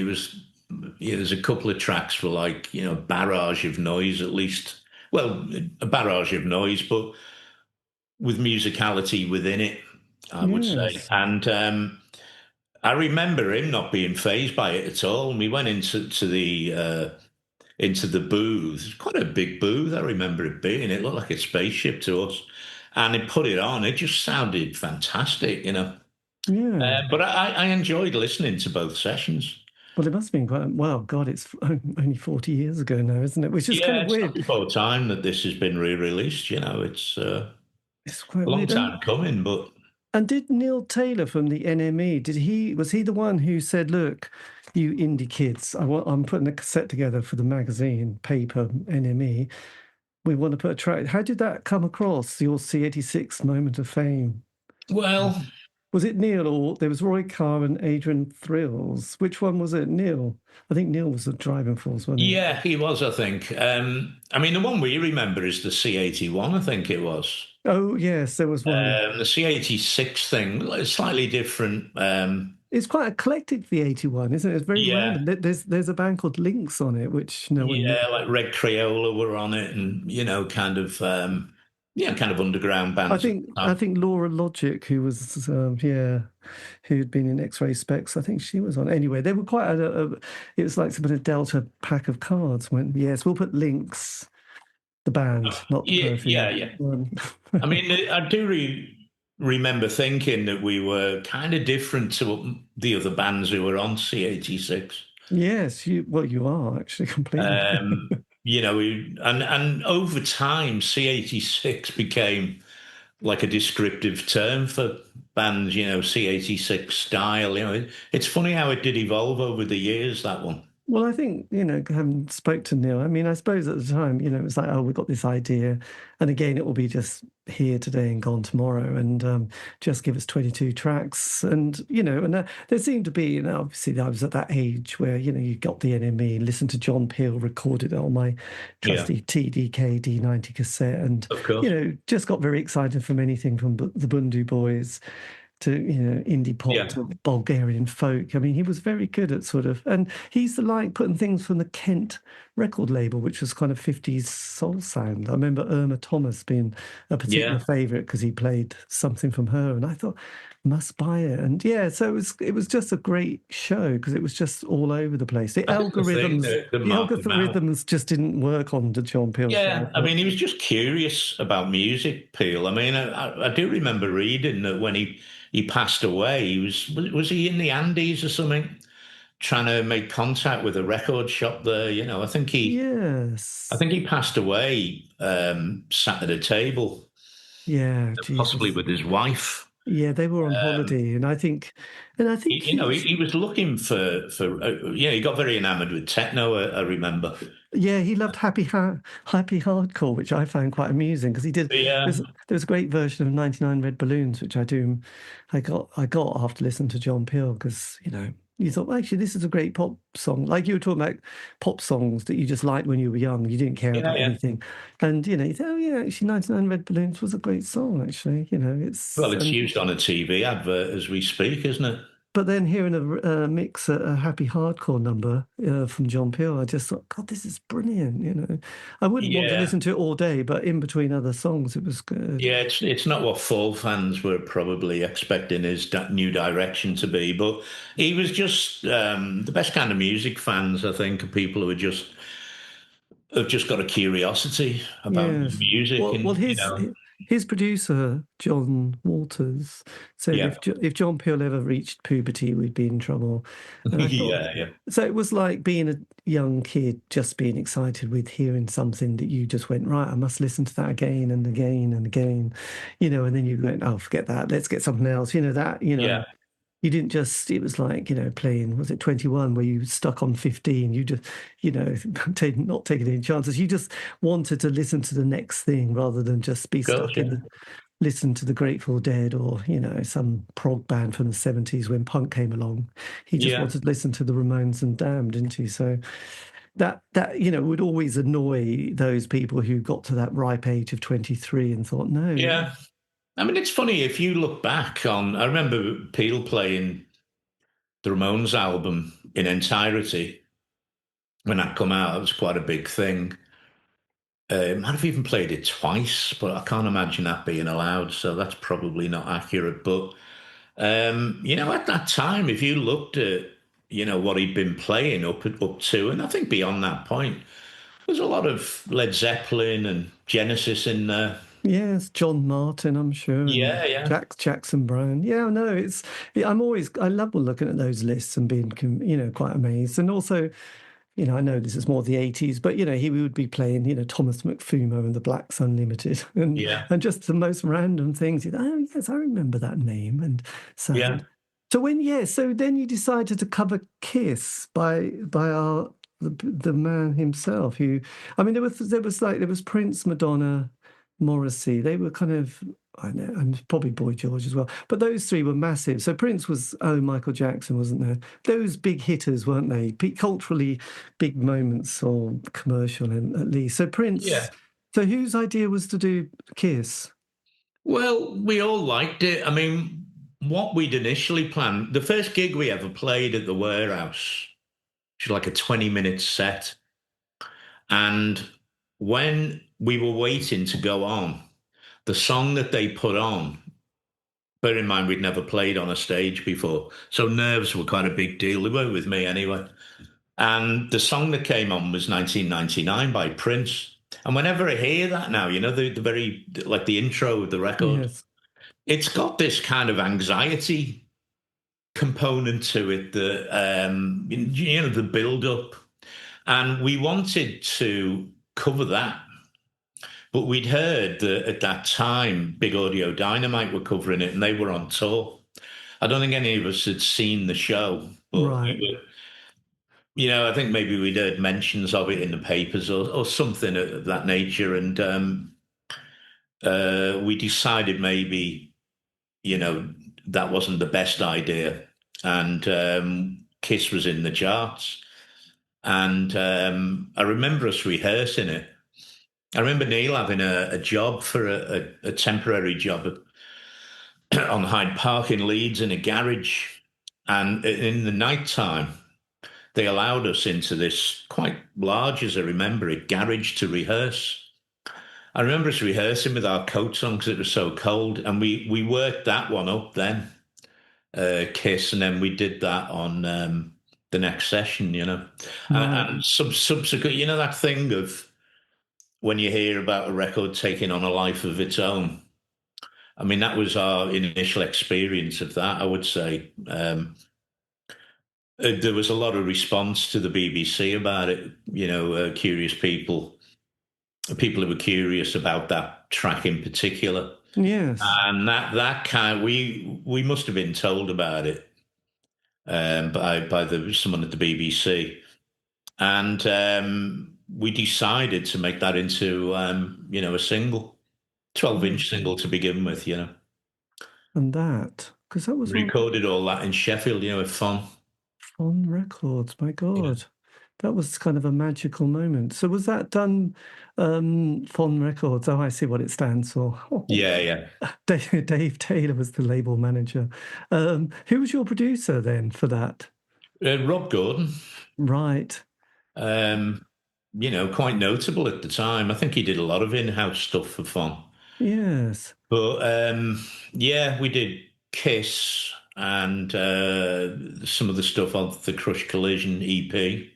there's a couple of tracks for like, barrage of noise, at least. Well, a barrage of noise, but with musicality within it, I would say. And I remember him not being fazed by it at all. And we went into the booth, quite a big booth. I remember it being. It looked like a spaceship to us, and it put it on. It just sounded fantastic, Yeah. But I enjoyed listening to both sessions. Well, it must have been quite. Well, God, it's only 40 years ago now, isn't it? Which is kind of weird. It's not about time that this has been re-released. It's quite a long weird. time coming, but. And did Neil Taylor from the NME, was he the one who said, look, you indie kids, I'm putting a cassette together for the magazine, paper, NME. We want to put a track. How did that come across, your C86 moment of fame? Well, was it Neil, or there was Roy Carr and Adrian Thrills? Which one was it? Neil? I think Neil was the driving force, wasn't he? Yeah, he was, I think. I mean, the one we remember is the C81, I think it was. Oh, yes, there was one. The C86 thing, slightly different. It's quite eclectic, the 81, isn't it? It's very random. There's a band called Lynx on it, which no one... Yeah, like Red Crayola were on it, and, kind of underground bands. I think Laura Logic, who was, who'd been in X-Ray Specs, I think she was on. Anyway, they were quite it was like some of a Delta pack of cards. Yes, we'll put Lynx, the band, not the perfume. Yeah. I mean, I do remember thinking that we were kind of different to the other bands who were on C86. Yes, you are actually completely. And over time, C86 became like a descriptive term for bands, C86 style. It's funny how it did evolve over the years, that one. Well, I think, having spoke to Neil, I mean, I suppose at the time, it was like, oh, we've got this idea. And again, it will be just here today and gone tomorrow, and just give us 22 tracks. And, and there seemed to be, obviously I was at that age where, you got the NME, listened to John Peel, recorded it on my trusty TDK D90 cassette. And, of course. Just got very excited from anything from the Bundu Boys to, indie pop to Bulgarian folk. I mean, he was very good at and he's putting things from the Kent record label, which was kind of 50s soul sound. I remember Irma Thomas being a particular Yeah. favourite because he played something from her, and I thought, must buy it. And yeah, so it was just a great show because it was just all over the place. I think the thing that The marked him out. algorithms just didn't work on the John Peel show. Yeah, I mean, he was just curious about music, Peel. I mean, I do remember reading that when he passed away, was he in the Andes or something, trying to make contact with a record shop there. I Yes. think he passed away, sat at a table, Yeah, possibly Jesus. with his wife. Yeah, they were on Um, holiday, and I think he was looking for he got very enamored with techno. I remember. yeah, he loved happy hardcore, which I found quite amusing because he did. Yeah, There was a great version of 99 Red Balloons, which I got after listening to John Peel because you thought, well, actually, this is a great pop song. Like you were talking about pop songs that you just liked when you were young, you didn't care yeah, about yeah. anything, and you thought, oh yeah, actually, 99 Red Balloons was a great song. Actually, Well, it's and used on a TV advert as we speak, isn't it? but then hearing a mix, a happy hardcore number from John Peel, I just thought, God, this is brilliant. I wouldn't want to Yeah. listen to it all day, but in between other songs, it was good. Yeah, it's not what Fall fans were probably expecting his new direction to be, but he was just the best kind of music fans. I think are people who have just got a curiosity about Yes. music, Well, and his producer, John Walters, said yeah, if John Peel ever reached puberty, we'd be in trouble. And I thought, yeah, yeah, so it was like being a young kid, just being excited with hearing something that you just went, right, I must listen to that again and again and again, and then you went, oh, forget that, let's get something else, yeah, you didn't just, it was like, playing, was it 21, where you stuck on 15, you just, not taking any chances. You just wanted to listen to the next thing rather than just be stuck in gotcha. listen to the Grateful Dead or, some prog band from the 70s when punk came along. He just Yeah, wanted to listen to the Ramones and Damned, didn't he? So that would always annoy those people who got to that ripe age of 23 and thought, no, yeah. I mean, it's funny if you look back on. I remember Peel playing the Ramones album in entirety when that come out. It was quite a big thing. Might have even played it twice, but I can't imagine that being allowed. So that's probably not accurate. But at that time, if you looked at what he'd been playing up to, and I think beyond that point, there's a lot of Led Zeppelin and Genesis in there. yes, John Martin, I'm sure, and Yeah, yeah, Jackson Brown. Yeah, no, I love looking at those lists and being, quite amazed. And also, I know this is more the 80s, but, he would be playing, Thomas McFumo and the Blacks Unlimited yeah, and just the most random things. Oh, yes, I remember that name and yeah. sound. So then you decided to cover Kiss by the man himself who, I mean, there was Prince, Madonna, Morrissey. They were kind of, I know, and probably Boy George as well. But those three were massive. So Prince was, Michael Jackson, wasn't there? Those big hitters, weren't they? Culturally big moments or commercial, at least. So Yeah. Prince. So whose idea was to do Kiss? Well, we all liked it. I mean, what we'd initially planned, the first gig we ever played at the Warehouse, which was like a 20-minute set. And when we were waiting to go on, the song that they put on, bear in mind we'd never played on a stage before, so nerves were quite a big deal. They were with me anyway. And the song that came on was 1999 by Prince. And whenever I hear that now, the very, like the intro of the record, Yes. it's got this kind of anxiety component to it, the build up. And we wanted to cover that. But we'd heard that at that time, Big Audio Dynamite were covering it and they were on tour. I don't think any of us had seen the show, but Right. I think maybe we'd heard mentions of it in the papers or something of that nature. And we decided maybe, that wasn't the best idea. And Kiss was in the charts. And I remember us rehearsing it. I remember Neil having a job for a temporary job on Hyde Park in Leeds in a garage. And in the night time, they allowed us into this quite large, as I remember it, garage to rehearse. I remember us rehearsing with our coats on because it was so cold, and we worked that one up then, Kiss, and then we did that on the next session, Right. and subsequent, that thing of when you hear about a record taking on a life of its own. I mean, that was our initial experience of that, I would say. There was a lot of response to the BBC about it, curious people who were curious about that track in particular. Yes. And that kind we must have been told about it by someone at the BBC, and we decided to make that into a single, 12-inch single to begin with. And that, because that was on Recorded all that in Sheffield, with Fon. Fon Records. My God, that was kind of a magical moment. So was that done Fon Records? Oh, I see what it stands for. Yeah. Dave Taylor was the label manager. Who was your producer then for that? Rob Gordon. Right. Quite notable at the time. I think he did a lot of in-house stuff for Fon. Yes. But we did Kiss and some of the stuff on the Crush Collision EP.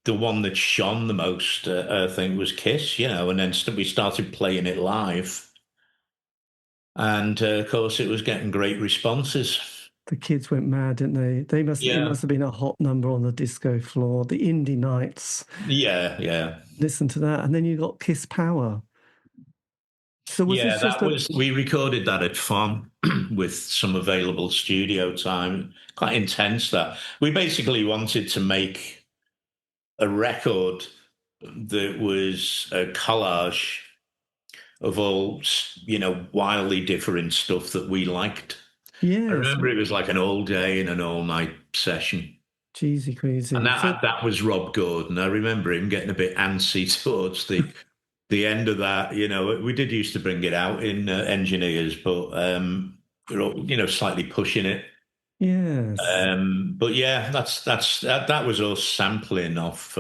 The one that shone the most, I think, was Kiss, and then we started playing it live. And of course, it was getting great responses. The kids went mad, didn't they? It must have been a hot number on the disco floor. The indie nights. Yeah. Listen to that, and then you got Kiss Power. So we recorded that at Fon with some available studio time. Quite intense. That we basically wanted to make a record that was a collage of all wildly different stuff that we liked. Yeah, I remember it was like an all day and an all night session. Cheesy crazy. And that was Rob Gordon. I remember him getting a bit antsy towards the end of that. We did used to bring it out in engineers, but slightly pushing it. Yes. But yeah, that was us sampling off.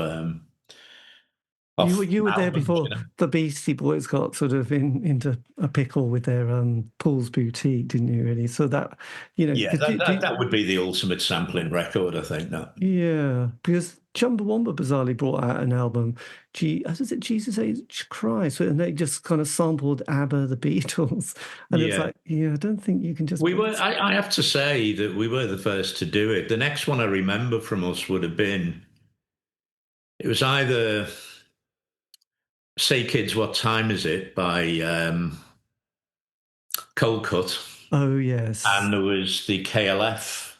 You were there before the Beastie Boys got sort of into a pickle with their Paul's Boutique, didn't you? Really? So that that would be the ultimate sampling record, I think. No. Yeah, because Chumbawamba bizarrely brought out an album, is it Jesus H. Christ? And they just kind of sampled ABBA, the Beatles, and it's like, I don't think you can just. I have to say that we were the first to do it. The next one I remember from us would have been. It was either Say Kids, What Time Is It by Cold Cut. Oh, yes. And there was the KLF,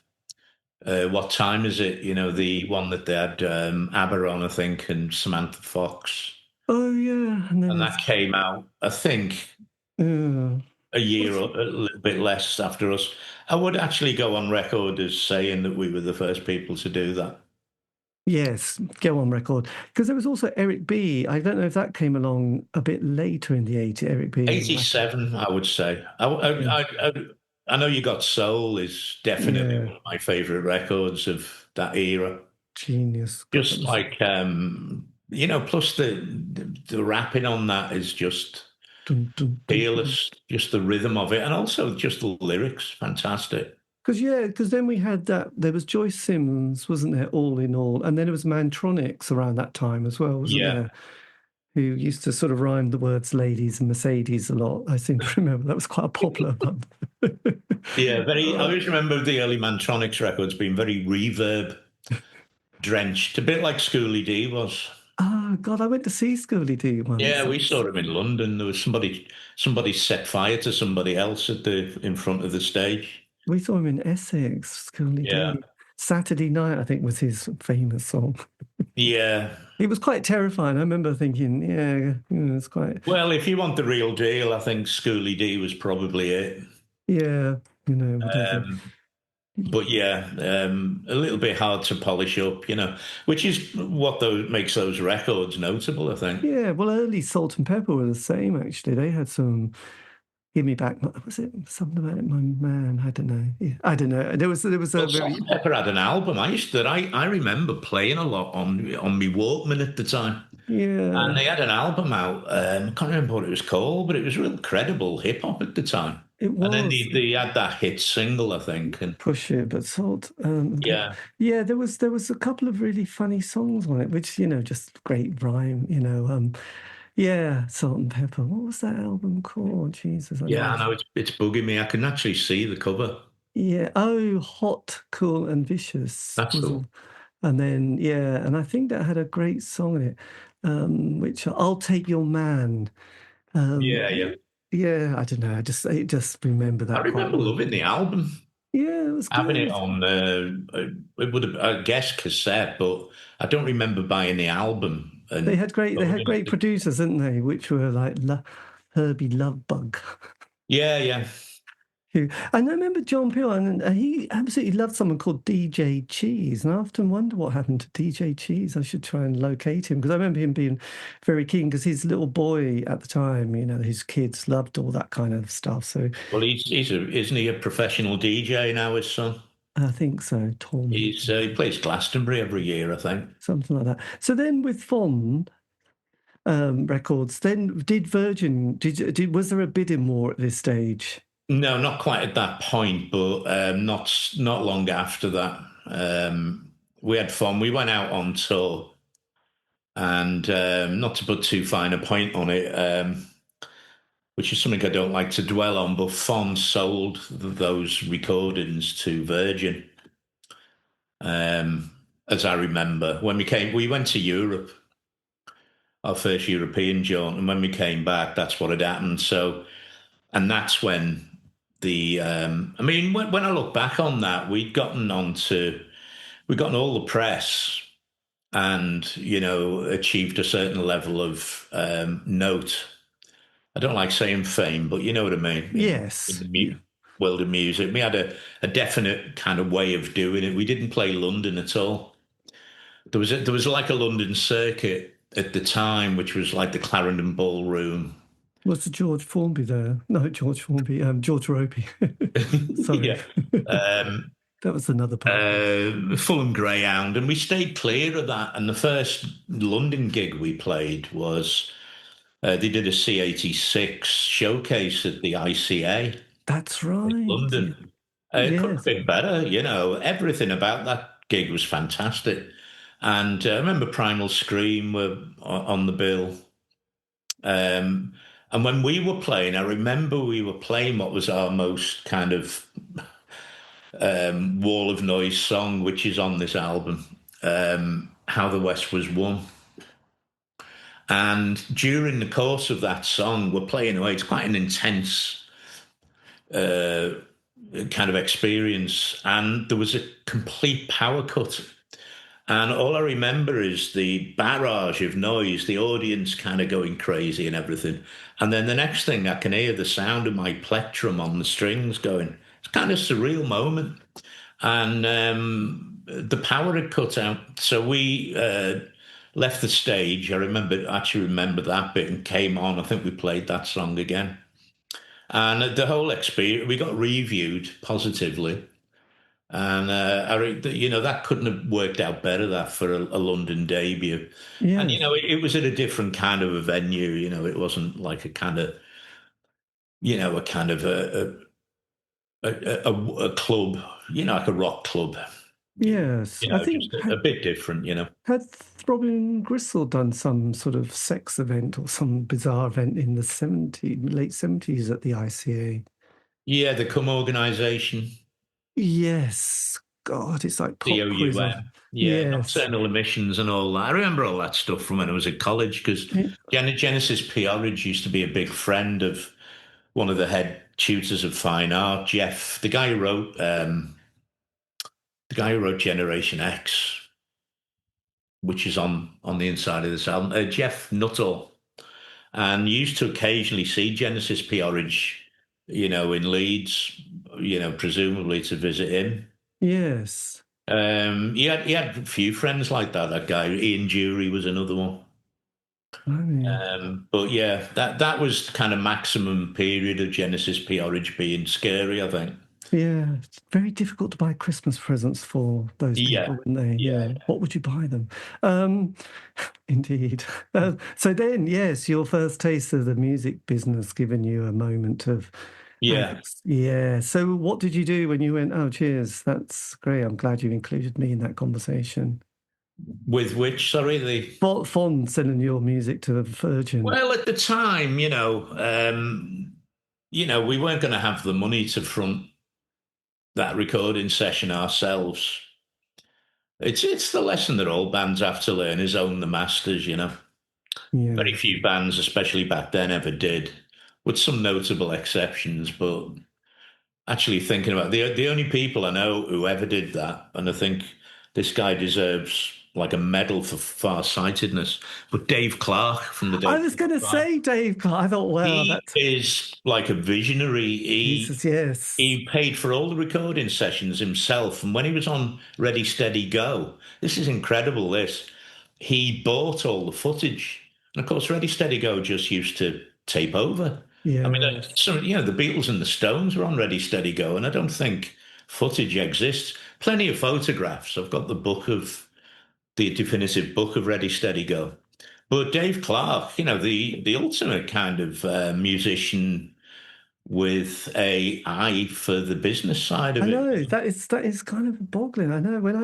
What Time Is It? The one that they had ABBA on, I think, and Samantha Fox. Oh, yeah. And that came out, I think, a year or a little bit less after us. I would actually go on record as saying that we were the first people to do that. Yes, go on record. Because there was also Eric B. I don't know if that came along a bit later in the 80s, Eric B. 87, I would say. I Know You Got Soul is definitely one of my favourite records of that era. Genius. Just like, plus the rapping on that is just fearless, just the rhythm of it, and also just the lyrics, fantastic. Because then we had that, there was Joyce Simmons, wasn't there, All in All, and then it was Mantronics around that time as well, wasn't there? Who used to sort of rhyme the words ladies and Mercedes a lot. I seem to remember that was quite a popular one. I always remember the early Mantronics records being very reverb drenched, a bit like Schoolie D was. Oh, God, I went to see Schoolie D once. Yeah, we saw him in London. There was somebody set fire to somebody else in front of the stage. We saw him in Essex, Schoolie D. Saturday Night, I think, was his famous song. Yeah. It was quite terrifying. I remember thinking, it's quite... Well, if you want the real deal, I think Schoolie D was probably it. Yeah, But a little bit hard to polish up, which is what makes those records notable, I think. Yeah, well, early Salt and Pepper were the same, actually. They had some Give Me Back. Was it something about my man? I don't know. Yeah, I don't know. There was a Well, very, Salt and Pepper had an album. I remember playing a lot on me Walkman at the time. And yeah, they had an album out. I can't remember what it was called, but it was real credible hip hop at the time. it And then was. they had that hit single, I think. And Push it, but Salt and Pepper. yeah, Yeah, there was a couple of really funny songs on it, which just great rhyme. Yeah, Salt and Pepper. What was that album called? Jesus, I yeah, know. I know it's bugging me. I can actually see the cover. Yeah. Oh, Hot, Cool, and Vicious That's was, the one. and then yeah, and I think that had a great song in it, which I'll Take Your Man. Yeah, yeah. Yeah, I don't know. I just remember I that quite remember well. loving the album, Yeah, it was having it good. on. It would have, I guess, cassette, but I don't remember buying the album They and had great loving it. producers, didn't they? Which were like Herbie Lovebug. Yeah, yeah. And I remember John Peel, and he absolutely loved someone called DJ Cheese. And I often wonder what happened to DJ Cheese. I should try and locate him because I remember him being very keen because his little boy at the time, his kids loved all that kind of stuff. So Well, isn't he a professional DJ now? His son. I think so, Tom, He plays Glastonbury every year, I think. something like that. So then with Fon Records, then did Virgin, was there a bidding war at this stage? No, not quite at that point, but not long after that. We had fun. We went out on tour, and not to put too fine a point on it, which is something I don't like to dwell on, but Fon sold those recordings to Virgin. As I remember, when we went to Europe, our first European jaunt, and when we came back, that's what had happened. So, and that's when I mean, when I look back on that, we'd gotten all the press and, achieved a certain level of note. I don't like saying fame, but you know what I mean. In Yes. the Yeah. world of music, we had a definite kind of way of doing it. We didn't play London at all. There was like a London circuit at the time, which was like the Clarendon Ballroom. Was the George Formby there? No, George Formby, George Ropey. Sorry. Yeah. Um, That was another part. Fulham Greyhound, and we stayed clear of that. And the first London gig we played was they did a C86 showcase at the ICA That's in right. London. It couldn't have Yes. been better, everything about that gig was fantastic. And I remember Primal Scream were on the bill. And when we were playing, I remember we were playing what was our most kind of Wall of Noise song, which is on this album, How the West Was Won. And during the course of that song, we're playing away. It's quite an intense kind of experience. And there was a complete power cut. And all I remember is the barrage of noise, the audience kind of going crazy and everything. And then the next thing I can hear the sound of my plectrum on the strings going. It's kind of a surreal moment. And the power had cut out. So we left the stage. Actually remember that bit and came on. I think we played that song again. And the whole experience, we got reviewed positively. And that couldn't have worked out better that for a London debut. And Yes. it was at a different kind of a venue. It wasn't like a kind of a kind of a club, like a rock club. Yes. I Just think a bit different. had Robin Gristle done some sort of sex event or some bizarre event in the late 70s at the ICA? Yeah, the Come organisation, Yes. God, it's like pop quiz. COUM. Yeah, Yes. nocturnal emissions and all that. I remember all that stuff from when I was at college because Yeah. Genesis P. used to be a big friend of one of the head tutors of fine art, Geoff, the guy who wrote Generation X, which is on the inside of this album, Geoff Nuttall, and used to occasionally see Genesis P. in Leeds, presumably to visit him. Yes. He had a few friends like that. That guy Ian Jury was another one. Blimey. But yeah, that was kind of maximum period of Genesis P-Orridge being scary, I think. Yeah, it's very difficult to buy Christmas presents for those Yeah, people, wouldn't they? yeah, Yeah. What would you buy them? Um, indeed. So then, yes, your first taste of the music business given you a moment of yeah. angst. Yeah. So what did you do when you went, oh, cheers, that's great. I'm glad you included me in that conversation. With which, sorry, the Fond selling your music to the Virgin. well, at the time, we weren't going to have the money to front that recording session ourselves. It's the lesson that all bands have to learn is own the masters. Yeah. Very few bands, especially back then, ever did, with some notable exceptions. But actually thinking about the only people I know who ever did that, and I think this guy deserves like a medal for far-sightedness, but Dave Clark from the I Dave was going Clark to Band. say Dave Clark. I thought, wow, He that's is like a visionary. Jesus, yes. He paid for all the recording sessions himself, and when he was on Ready Steady Go, this is incredible. He bought all the footage, and of course, Ready Steady Go just used to tape over. I mean, Yes. the Beatles and the Stones were on Ready Steady Go, and I don't think footage exists. Plenty of photographs. I've got the definitive book of Ready Steady Go. But Dave Clark, the ultimate kind of musician with a eye for the business side I of it. know that is kind of boggling. I know when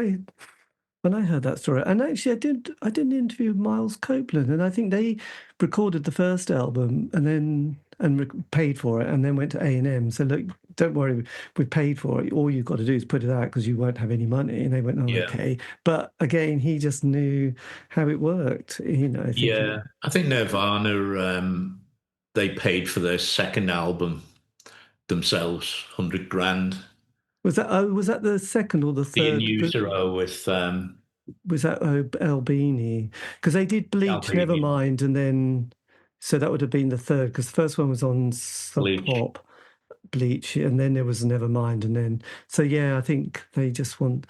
I heard that story, and actually I did an interview with Miles Copeland, and I think they recorded the first album and then paid for it, and then went to A&M. So look, don't worry, we paid for it. All you've got to do is put it out because you won't have any money. And they went, oh, Yeah. okay. But again, he just knew how it worked. Yeah. Thinking, I think Nirvana, they paid for their second album themselves, 100 grand. was that the second or the The In third? Utero with Was that Albini? Because they did Bleach, Albini Nevermind, and then so that would have been the third. Because the first one was on Sub Bleach. Pop, Bleach, and then there was Nevermind, and then so yeah, I think they didn't want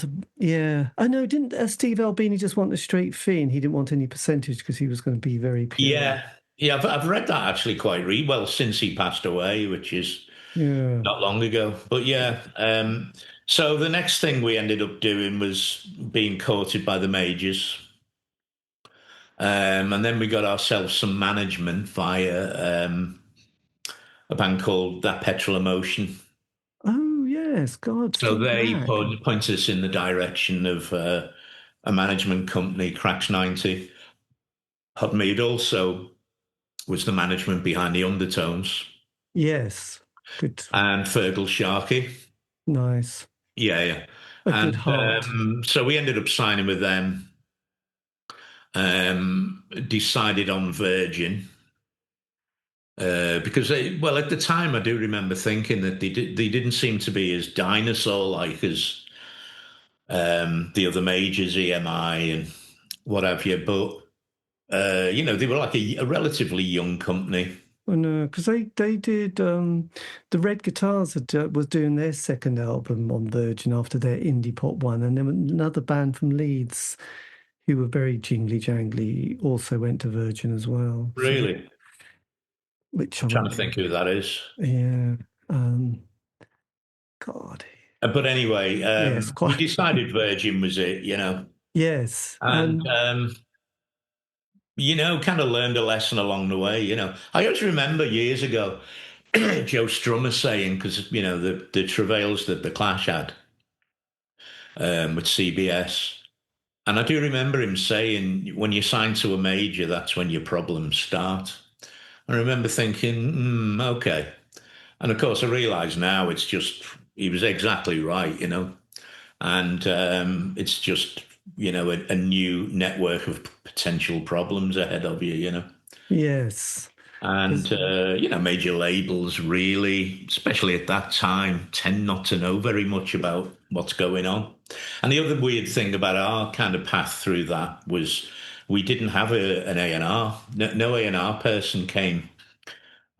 to. Yeah, I know. Didn't Steve Albini just want a straight fee, and he didn't want any percentage because he was going to be very pure. Yeah. Yeah, I've read that actually quite well since he passed away, which is Yeah. not long ago. But yeah, so the next thing we ended up doing was being courted by the majors. And then we got ourselves some management via a band called That Petrol Emotion. Oh yes, God, So think they back. pointed us in the direction of a management company, Cracks 90. Hot Mead also was the management behind the Undertones. Yes, good, And Fergal Sharkey. nice, Yeah, yeah. a good And heart. so we ended up signing with them, decided on Virgin. Because at the time, I do remember thinking that they didn't seem to be as dinosaur-like as the other majors, EMI and what have you. But they were like a relatively young company. Oh no, because they did the Red Guitars was doing their second album on Virgin after their indie pop one, and then another band from Leeds who were very jingly jangly also went to Virgin as well. So Really, which I'm I trying won't to go. think who that is. Yeah, God, But anyway, yes, we quite decided Virgin was it. yes, And and kind of learned a lesson along the way. I always remember years ago Joe Strummer saying, because the travails that the Clash had with CBS, and I do remember him saying, when you sign to a major, that's when your problems start. I remember thinking, okay, and of course I realise now it's just he was exactly right. And it's just a new network of potential problems ahead of you. yes, And, because major labels really, especially at that time, tend not to know very much about what's going on. And the other weird thing about our kind of path through that was we didn't have an A&R. No A&R person came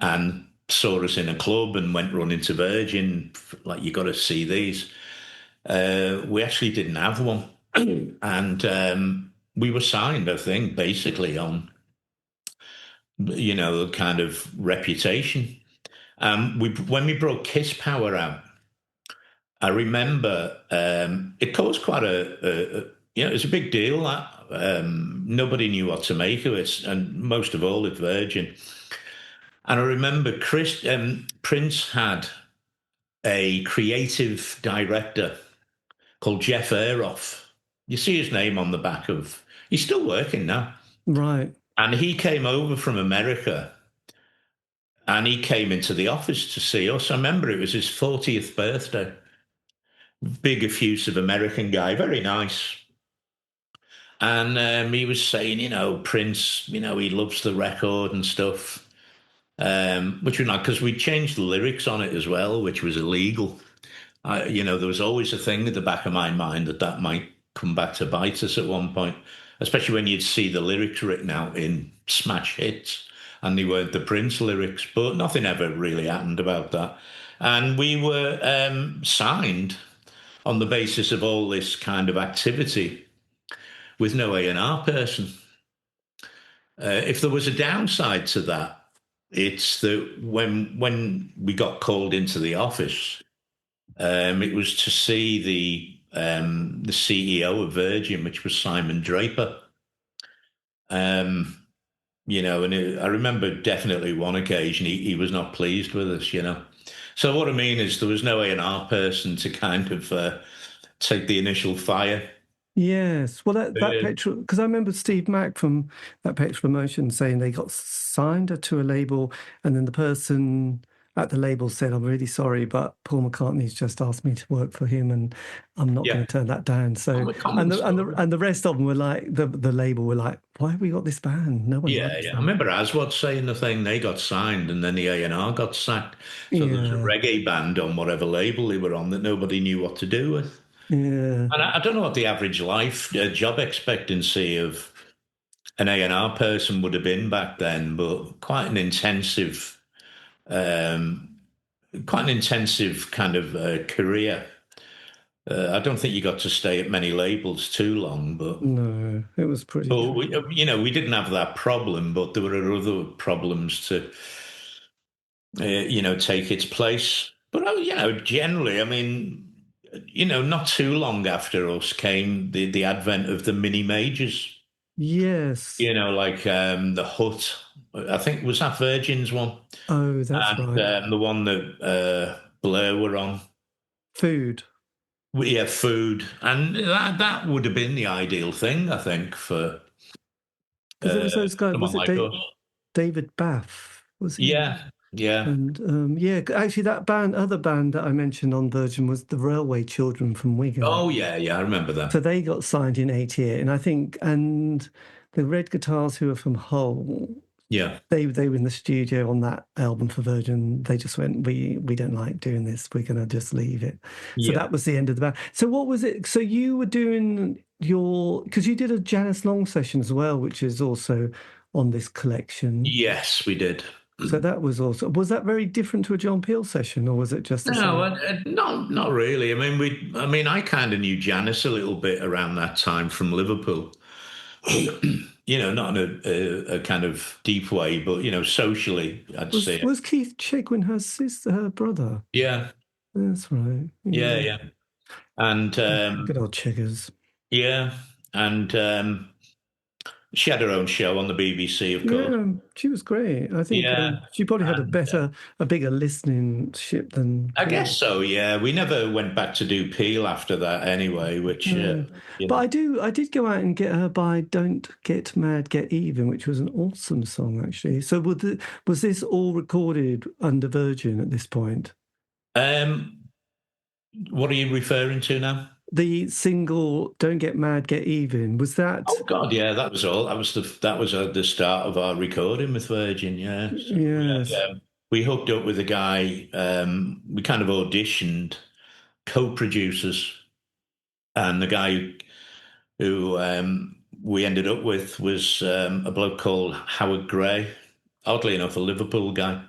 and saw us in a club and went running to Virgin, like, you got to see these. We actually didn't have one. And we were signed, I think, basically on, kind of reputation. When we brought Kiss Power out, I remember it caused quite it was a big deal. That nobody knew what to make of it, and most of all at Virgin. And I remember Prince had a creative director called Geoff Taylor. You see his name on the back of. He's still working now, Right. and he came over from America. And he came into the office to see us. I remember it was his 40th birthday. Big, effusive American guy, very nice. And he was saying, Prince, he loves the record and stuff, which was not because we changed the lyrics on it as well, which was illegal. There was always a thing at the back of my mind that might come back to bite us at one point, especially when you'd see the lyrics written out in smash hits and they weren't the Prince lyrics, but nothing ever really happened about that. And we were signed on the basis of all this kind of activity with no A&R person. If there was a downside to that, it's that when we got called into the office, it was to see the CEO of Virgin, which was Simon Draper. And I remember definitely one occasion he was not pleased with us. So what I mean is there was no A&R person to kind of take the initial fire. Yes. Well, that Petrol, because I remember Steve Mack from that Petrol Emotion saying they got signed to a label, and then the person at the label said, "I'm really sorry, but Paul McCartney's just asked me to work for him, and I'm not going to turn that down." So, and the rest of them were like, the label were like, "Why have we got this band? No one." Yeah. I remember Aswad saying the thing. They got signed, and then the A&R got sacked. So there was a reggae band on whatever label they were on that nobody knew what to do with. Yeah. And I don't know what the average job expectancy of an A&R person would have been back then, but quite an intensive kind of career. I don't think you got to stay at many labels too long, but no, it was pretty. But we didn't have that problem, but there were other problems to, take its place. But generally, I mean, not too long after us came the advent of the mini majors. Yes. Like the Hut. I think was that Virgin's one. Oh, that's right. The one that Blair were on. Food. Yeah, Food, and that would have been the ideal thing, I think, for. Because it was those guys. Was it David Bath? Was he? Yeah. And actually, that other band that I mentioned on Virgin was the Railway Children from Wigan. Oh yeah, I remember that. So they got signed in '88, and I think, and the Red Guitars, who are from Hull, they were in the studio on that album for Virgin. They just went, we don't like doing this. We're going to just leave it. So that was the end of the band. So what was it? So you were doing because you did a Janice Long session as well, which is also on this collection. Yes, we did. So that was also, was that very different to a John Peel session, or was it just the same? No, not really. I mean, I kind of knew Janice a little bit around that time from Liverpool. Not in a kind of deep way, but socially, I'd say. Was Keith Chegwin her brother? Yeah, that's right. Yeah. And good old Cheggers. Yeah, and. She had her own show on the BBC, of course. Yeah, she was great. I think she probably had a bigger listenership than. I guess so. Yeah, we never went back to do Peel after that, anyway. Which, but I did go out and get her by "Don't Get Mad, Get Even," which was an awesome song, actually. So was this all recorded under Virgin at this point? What are you referring to now? The single "Don't Get Mad, Get Even," was that? Oh God, yeah, that was all. That was the start of our recording with Virgin. Yeah, so yes. We hooked up with a guy. We kind of auditioned co-producers, and the guy who we ended up with was a bloke called Howard Gray. Oddly enough, a Liverpool guy.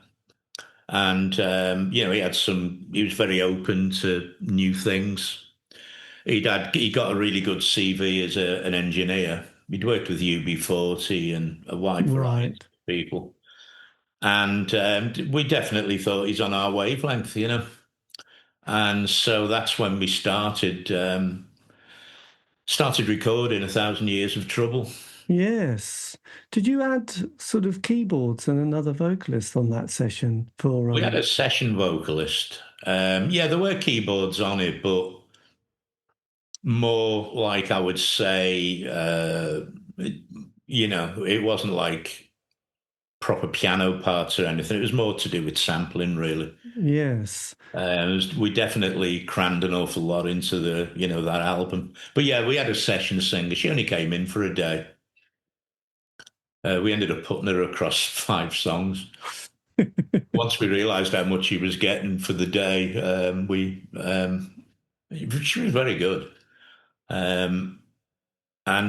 And he was very open to new things. He got a really good CV as an engineer, We'd worked with UB40 and a wide variety Right. of people. And we definitely thought he's on our wavelength, you know. And so that's when we started recording A Thousand Years of Trouble. Yes. Did you add sort of keyboards and another vocalist on that session for? We had a session vocalist. Yeah, there were keyboards on it, but more like I would say, you know, it wasn't like proper piano parts or anything. It was more to do with sampling, really. Yes. We definitely crammed an awful lot into that album. But yeah, we had a session singer. She only came in for a day. We ended up putting her across 5 songs. Once we realised how much she was getting for the day, she was very good. And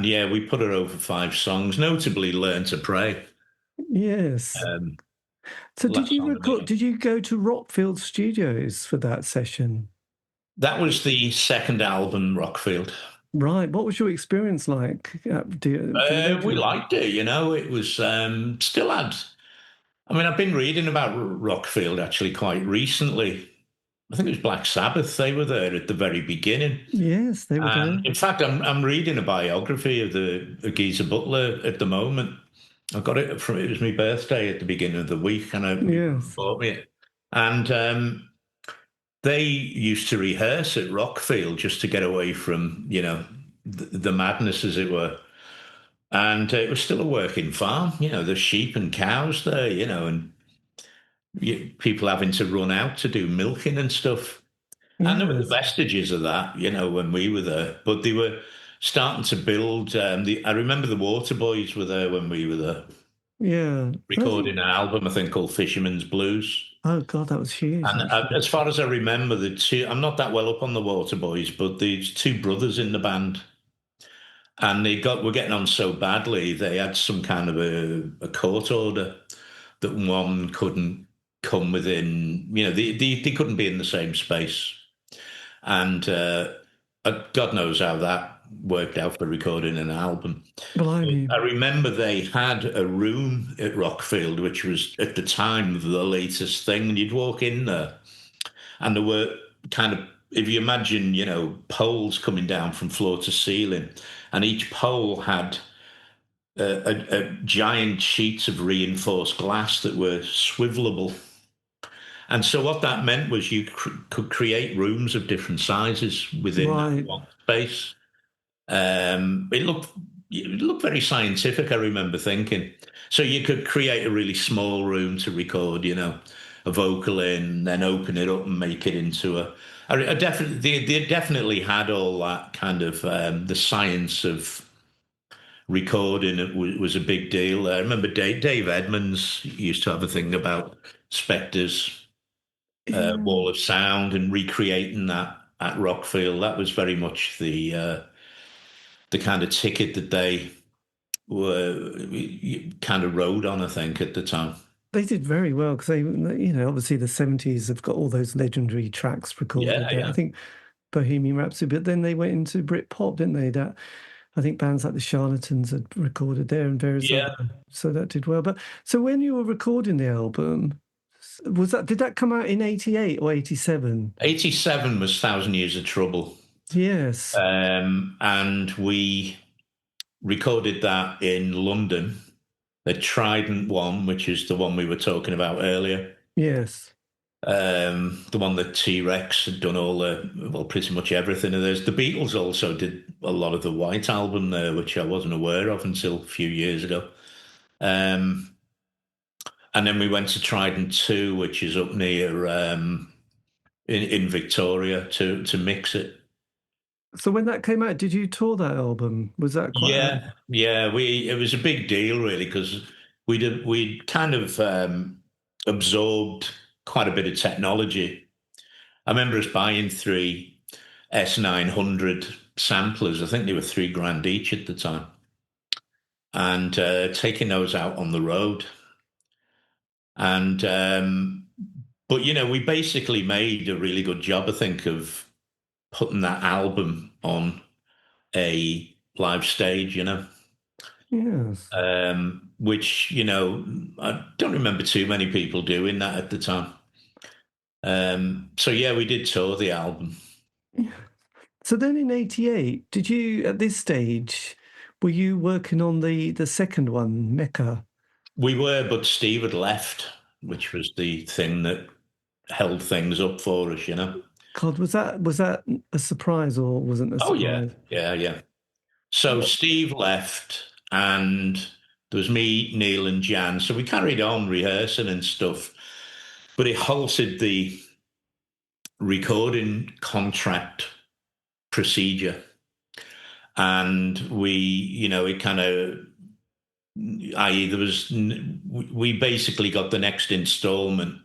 yeah, we put her over 5 songs, notably Learn to Pray. Yes. Um, So did last you song of record? it. Did you go to Rockfield Studios for that session? That was the second album, Rockfield. Right. What was your experience like? We liked it, you know. It was still had. I mean, I've been reading about Rockfield actually quite recently. I think it was Black Sabbath. They were there at the very beginning. Yes, they were there. And in fact, I'm reading a biography of the Geezer Butler at the moment. I got it from it was my birthday at the beginning of the week, and I Yes. bought me it. And they used to rehearse at Rockfield just to get away from the madness, as it were. And it was still a working farm. You know, there's sheep and cows there. You know, and people having to run out to do milking and stuff. And there were the Yes. vestiges of that, you know, when we were there. But they were starting to build. I remember the Waterboys were there when we were there, Yeah. recording an album, I think, called Fisherman's Blues. Oh God, that was huge. And as far as I remember, I'm not that well up on the Waterboys, but there's 2 brothers in the band. And were getting on so badly, they had some kind of a court order that one couldn't come within, you know, they couldn't be in the same space. And God knows how that worked out for recording an album. Blimey. I remember they had a room at Rockfield, which was at the time the latest thing. And you'd walk in there, and there were kind of, if you imagine, you know, poles coming down from floor to ceiling, and each pole had a giant sheets of reinforced glass that were swivelable. And so what that meant was you could create rooms of different sizes within that one space. It looked very scientific, I remember thinking. So you could create a really small room to record, you know, a vocal in, then open it up and make it into they definitely had all that kind of the science of recording. It was a big deal. I remember Dave Edmonds used to have a thing about Spectre's Wall of Sound and recreating that at Rockfield. That was very much the kind of ticket that they were kind of rode on, I think, at the time. They did very well because they, you know, obviously the 70s have got all those legendary tracks recorded there. Yeah. I think Bohemian Rhapsody, but then they went into Britpop, didn't they? That I think bands like the Charlatans had recorded there and various other, so that did well. But so when you were recording the album, did that come out in 88 or 87? 87 was Thousand Years of Trouble. Yes. And we recorded that in London, the Trident one, which is the one we were talking about earlier. Yes. The one that T-Rex had done pretty much everything of theirs. The Beatles also did a lot of the White Album there, which I wasn't aware of until a few years ago. And then we went to Trident 2, which is up near in Victoria to mix it. So when that came out, did you tour that album? Was that quite? Yeah. It was a big deal really because we'd kind of absorbed quite a bit of technology. I remember us buying 3 S900 samplers. I think they were $3,000 each at the time, and taking those out on the road. And but you know, we basically made a really good job, I think, of putting that album on a live stage, you know. Yes. which, I don't remember too many people doing that at the time. So yeah, we did tour the album. So then in '88, did you, at this stage, were you working on the second one, Mecca? We were, but Steve had left, which was the thing that held things up for us. God, was that a surprise or wasn't a Oh yeah, surprise? yeah. So Steve left, and there was me, Neil, and Jan. So we carried on rehearsing and stuff, but it halted the recording contract procedure, and it kind of, i.e., we basically got the next installment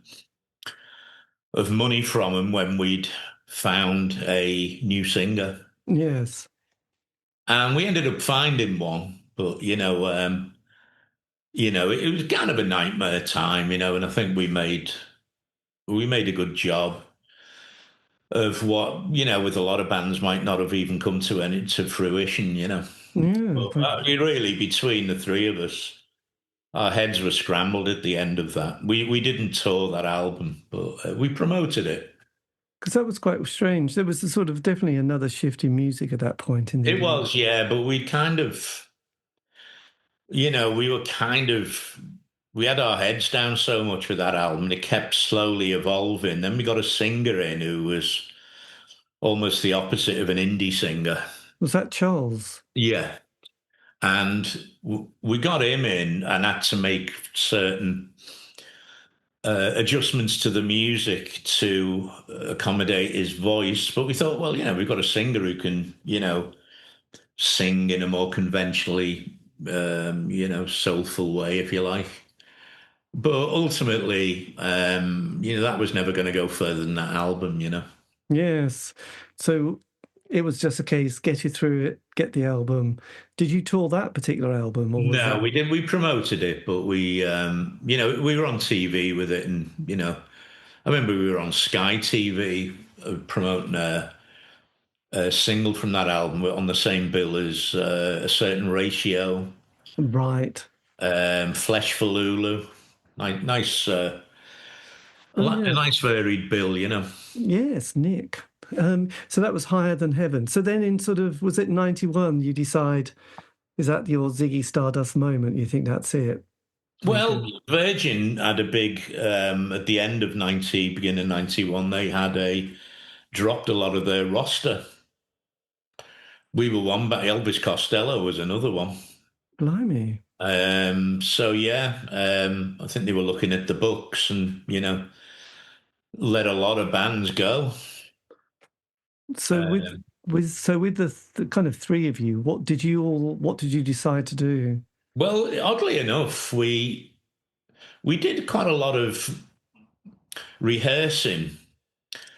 of money from him when we'd found a new singer. Yes. And we ended up finding one, but it was kind of a nightmare time, and I think we made a good job of what, with a lot of bands might not have even come to fruition. Yeah. But really, between the three of us, our heads were scrambled at the end of that. We didn't tour that album, but we promoted it. Because that was quite strange. There was a sort of definitely another shift in music at that point in the It was, yeah, but we kind of, we were kind of, we had our heads down so much with that album. It kept slowly evolving. Then we got a singer in who was almost the opposite of an indie singer. Was that Charles? Yeah. And we got him in and had to make certain adjustments to the music to accommodate his voice. But we thought, well, we've got a singer who can, sing in a more conventionally, soulful way, if you like. But ultimately, that was never going to go further than that album. Yes. So it was just a case, get you through it, get the album. Did you tour that particular album, or was No, that... we didn't. We promoted it, but we were on TV with it, and I remember we were on Sky TV promoting a single from that album. We're on the same bill as A Certain Ratio, Right. Flesh for Lulu. Nice, Oh, a yeah. nice varied bill. Yes, Nick. So that was Higher Than Heaven. So then in sort of, was it 91, you decide, is that your Ziggy Stardust moment? You think that's it? Well, Virgin had a big at the end of 90, beginning of 91. They had dropped a lot of their roster. We were one, but Elvis Costello was another one. Blimey. So yeah, I think they were looking at the books and let a lot of bands go. So with the kind of three of you, what did you decide to do? Well, oddly enough, we did quite a lot of rehearsing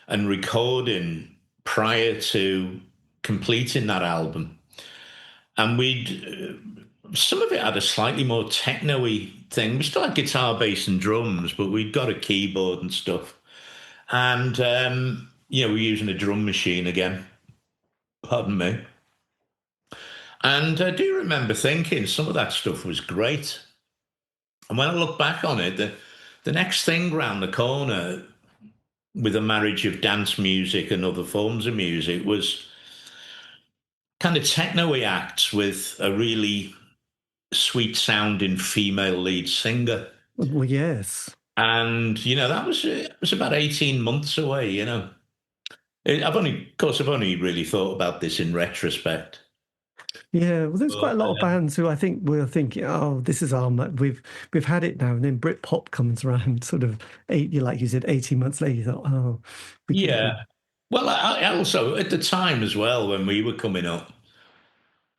and recording prior to completing that album, and some of it had a slightly more techno-y thing. We still had guitar, bass, and drums, but we'd got a keyboard and stuff. And, we're using a drum machine again. Pardon me. And I do remember thinking some of that stuff was great. And when I look back on it, the next thing round the corner with a marriage of dance music and other forms of music was kind of techno-y acts with a really sweet sounding female lead singer. Well, yes. And, that was about 18 months away. Of course, I've only really thought about this in retrospect. Yeah, well, there's quite a lot of bands who I think were thinking, "Oh, this is we've had it now." And then Britpop comes around, sort of like you said, 18 months later. You thought, "Oh, yeah." Well, I also at the time as well when we were coming up,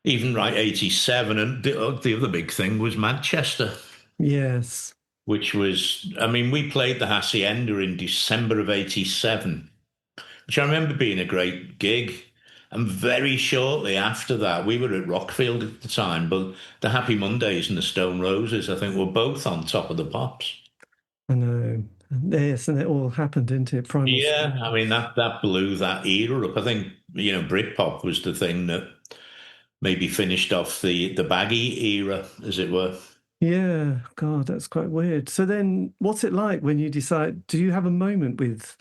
even right 87, and the other big thing was Manchester. Yes, Which was, I mean, we played the Hacienda in December of 87, which I remember being a great gig. And very shortly after that, we were at Rockfield at the time, but the Happy Mondays and the Stone Roses, I think, were both on Top of the Pops. I know. Yes, and it all happened, didn't it? Yeah, I mean, that blew that era up. I think, Britpop was the thing that maybe finished off the baggy era, as it were. Yeah, God, that's quite weird. So then, what's it like when you decide? Do you have a moment with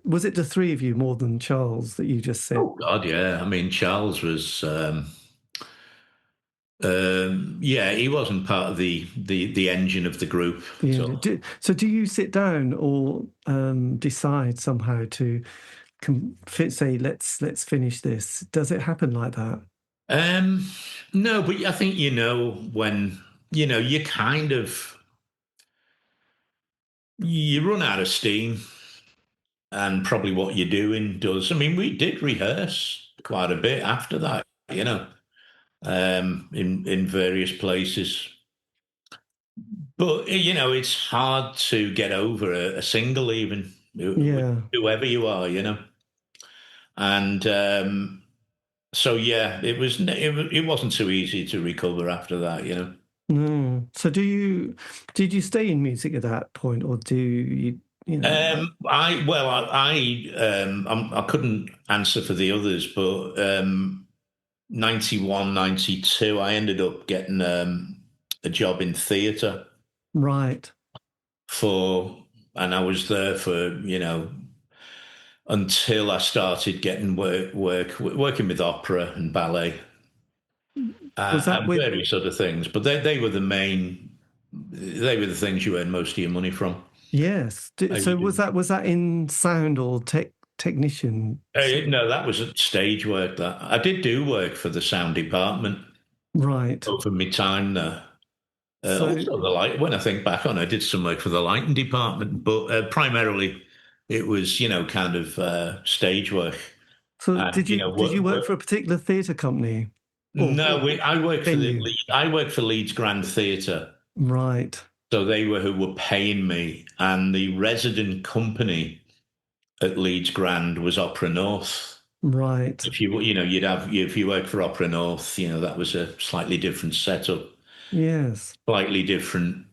was it the three of you more than Charles that you just said? Oh God, yeah. I mean, Charles was, yeah, he wasn't part of the engine of the group. So, So do you sit down or decide somehow to say let's finish this? Does it happen like that? no, but I think when you kind of you run out of steam, and probably what you're doing does. I mean, we did rehearse quite a bit after that, in various places. But it's hard to get over a single, even Yeah. whoever you are, And so yeah, it wasn't too easy to recover after that. No. So did you stay in music at that point, or do you I couldn't answer for the others, but 91, 92, I ended up getting a job in theatre right? and I was there for until I started getting working with opera and ballet Was that and with various other things. But they were the main, they were the things you earned most of your money from. yes? So was that in sound or technician? No, that was stage work. That I did do work for the sound department Right. over my time there. So Also, the light. When I think back on, it, I did some work for the lighting department, but primarily it was, kind of stage work. And did you work for a particular theatre company no, or I worked for venue? I worked for Leeds Grand Theatre, Right. so they were who were paying me, and the resident company at Leeds Grand was Opera North. Right. If you'd have if you worked for Opera North, that was a slightly different setup, Yes. slightly different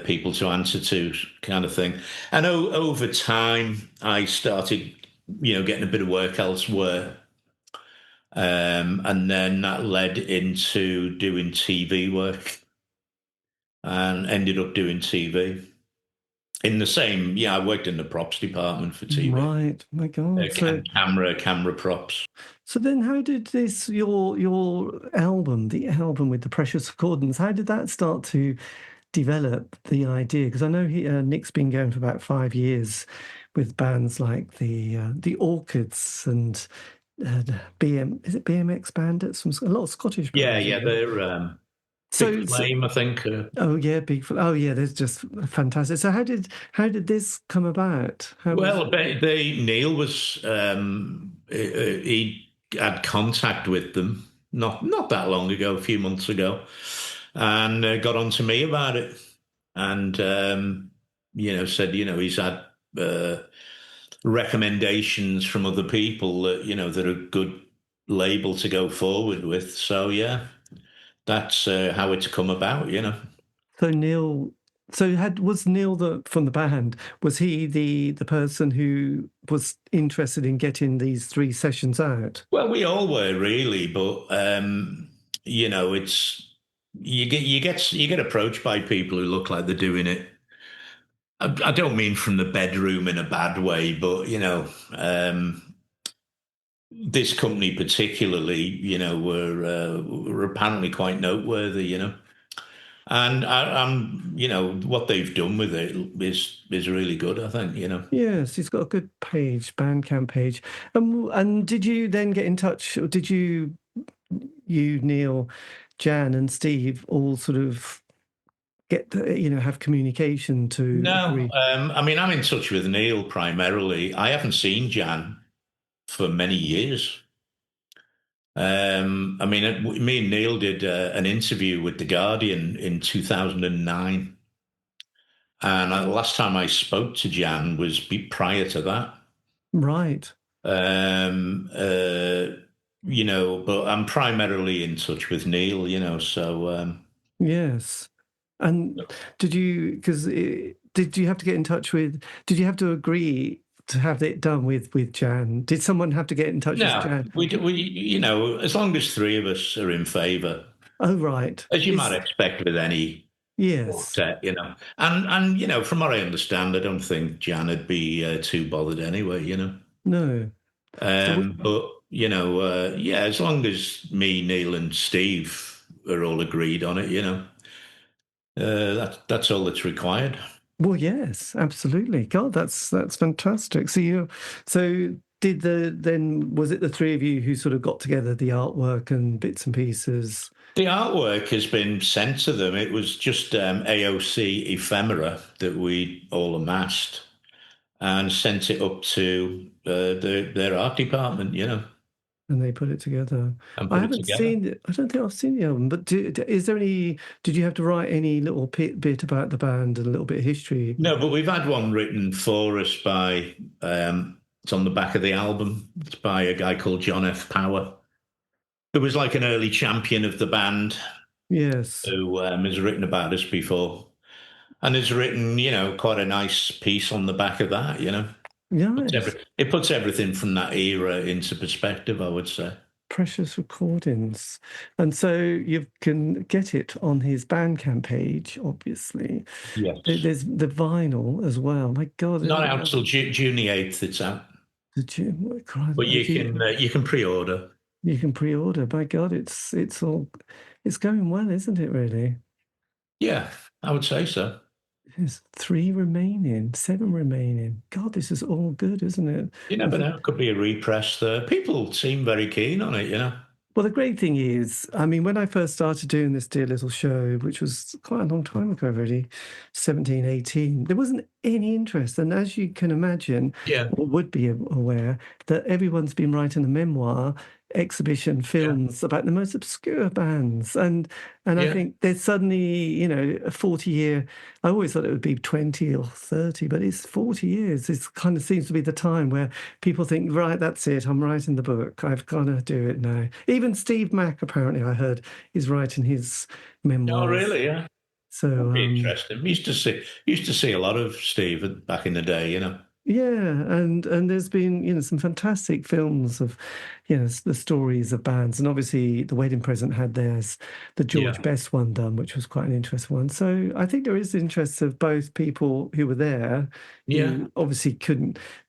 people to answer to, kind of thing. And over time, I started, getting a bit of work elsewhere, and then that led into doing TV work, and ended up doing TV. In the same, yeah, I worked in the props department for TV. Right. My God. And camera props. So then how did this your album, the album with the Precious Accordance, how did that start to develop the idea? Because I know Nick's been going for about 5 years with bands like the Orchids and is it BMX Bandits? A lot of Scottish Yeah, bands. yeah, they're Big Flame, I think. Oh yeah, oh yeah, there's just fantastic. So how did this come about? Neil was he had contact with them not that long ago, a few months ago, and got on to me about it, and said he's had recommendations from other people that are a good label to go forward with. So yeah, that's how it's come about. So Neil, was Neil from the band? Was he the person who was interested in getting these 3 sessions out? Well, we all were really, but it's you get approached by people who look like they're doing it. I don't mean from the bedroom in a bad way, but this company particularly, were apparently quite noteworthy. And what they've done with it is really good, I think. Yes, he's got a good page, Bandcamp page. And did you then get in touch? Or did you, Neil, Jan, and Steve all sort of have communication to No, agree? I mean, I'm in touch with Neil primarily. I haven't seen Jan for many years. I mean, me and Neil did an interview with The Guardian in 2009. And the last time I spoke to Jan was prior to that. Right. Um, but I'm primarily in touch with Neil, so. Yes. And did you have to get in touch with, did you have to agree to have it done with Jan? Did someone have to get in touch with No, Jan? as long as three of us are in favour, Oh, right. as you might expect with any Yes. quartet, and from what I understand, I don't think Jan would be too bothered anyway, No. So But yeah, as long as me, Neil, and Steve are all agreed on it, that's all that's required. well, yes, absolutely. God, that's fantastic. So then was it the three of you who sort of got together the artwork and bits and pieces? The artwork has been sent to them. It was just AOC ephemera that we all amassed and sent it up to their art department, And they put it together. and I put it haven't together. seen it. I don't think I've seen the album. But is there any? Did you have to write any little bit about the band and a little bit of history? No, but we've had one written for us by, it's on the back of the album. It's by a guy called John F. Power, who was like an early champion of the band, Yes. who has written about us before. And has written, quite a nice piece on the back of that, Yes. It puts everything from that era into perspective, I would say. Precious recordings. And so you can get it on his Bandcamp page, obviously. Yes. There's the vinyl as well. My God. Not out till June the 8th, it's out. But you can pre-order. You can pre-order. My God, it's going well, isn't it, really? Yeah, I would say so. There's 3 remaining, 7 remaining. God, this is all good, isn't it? You never know. It could be a repress there. People seem very keen on it, Well, the great thing is, I mean, when I first started doing this Dear Little Show, which was quite a long time ago already, 17, 18, there wasn't any interest. And as you can imagine, Yeah. or would be aware, that everyone's been writing a memoir, exhibition films about the most obscure bands. And I think there's suddenly, a 40-year, I always thought it would be 20 or 30, but it's 40 years. It kind of seems to be the time where people think, right, that's it. I'm writing the book. I've got to do it now. Even Steve Mack, apparently, I heard, is writing his memoirs. Oh, really? Yeah. So that'd be interesting. We used to see a lot of Steve back in the day, Yeah, and there's been, some fantastic films of, the stories of bands. And obviously The Wedding Present had theirs, the George Best one done, which was quite an interesting one. So I think there is interest of both people who were there, who obviously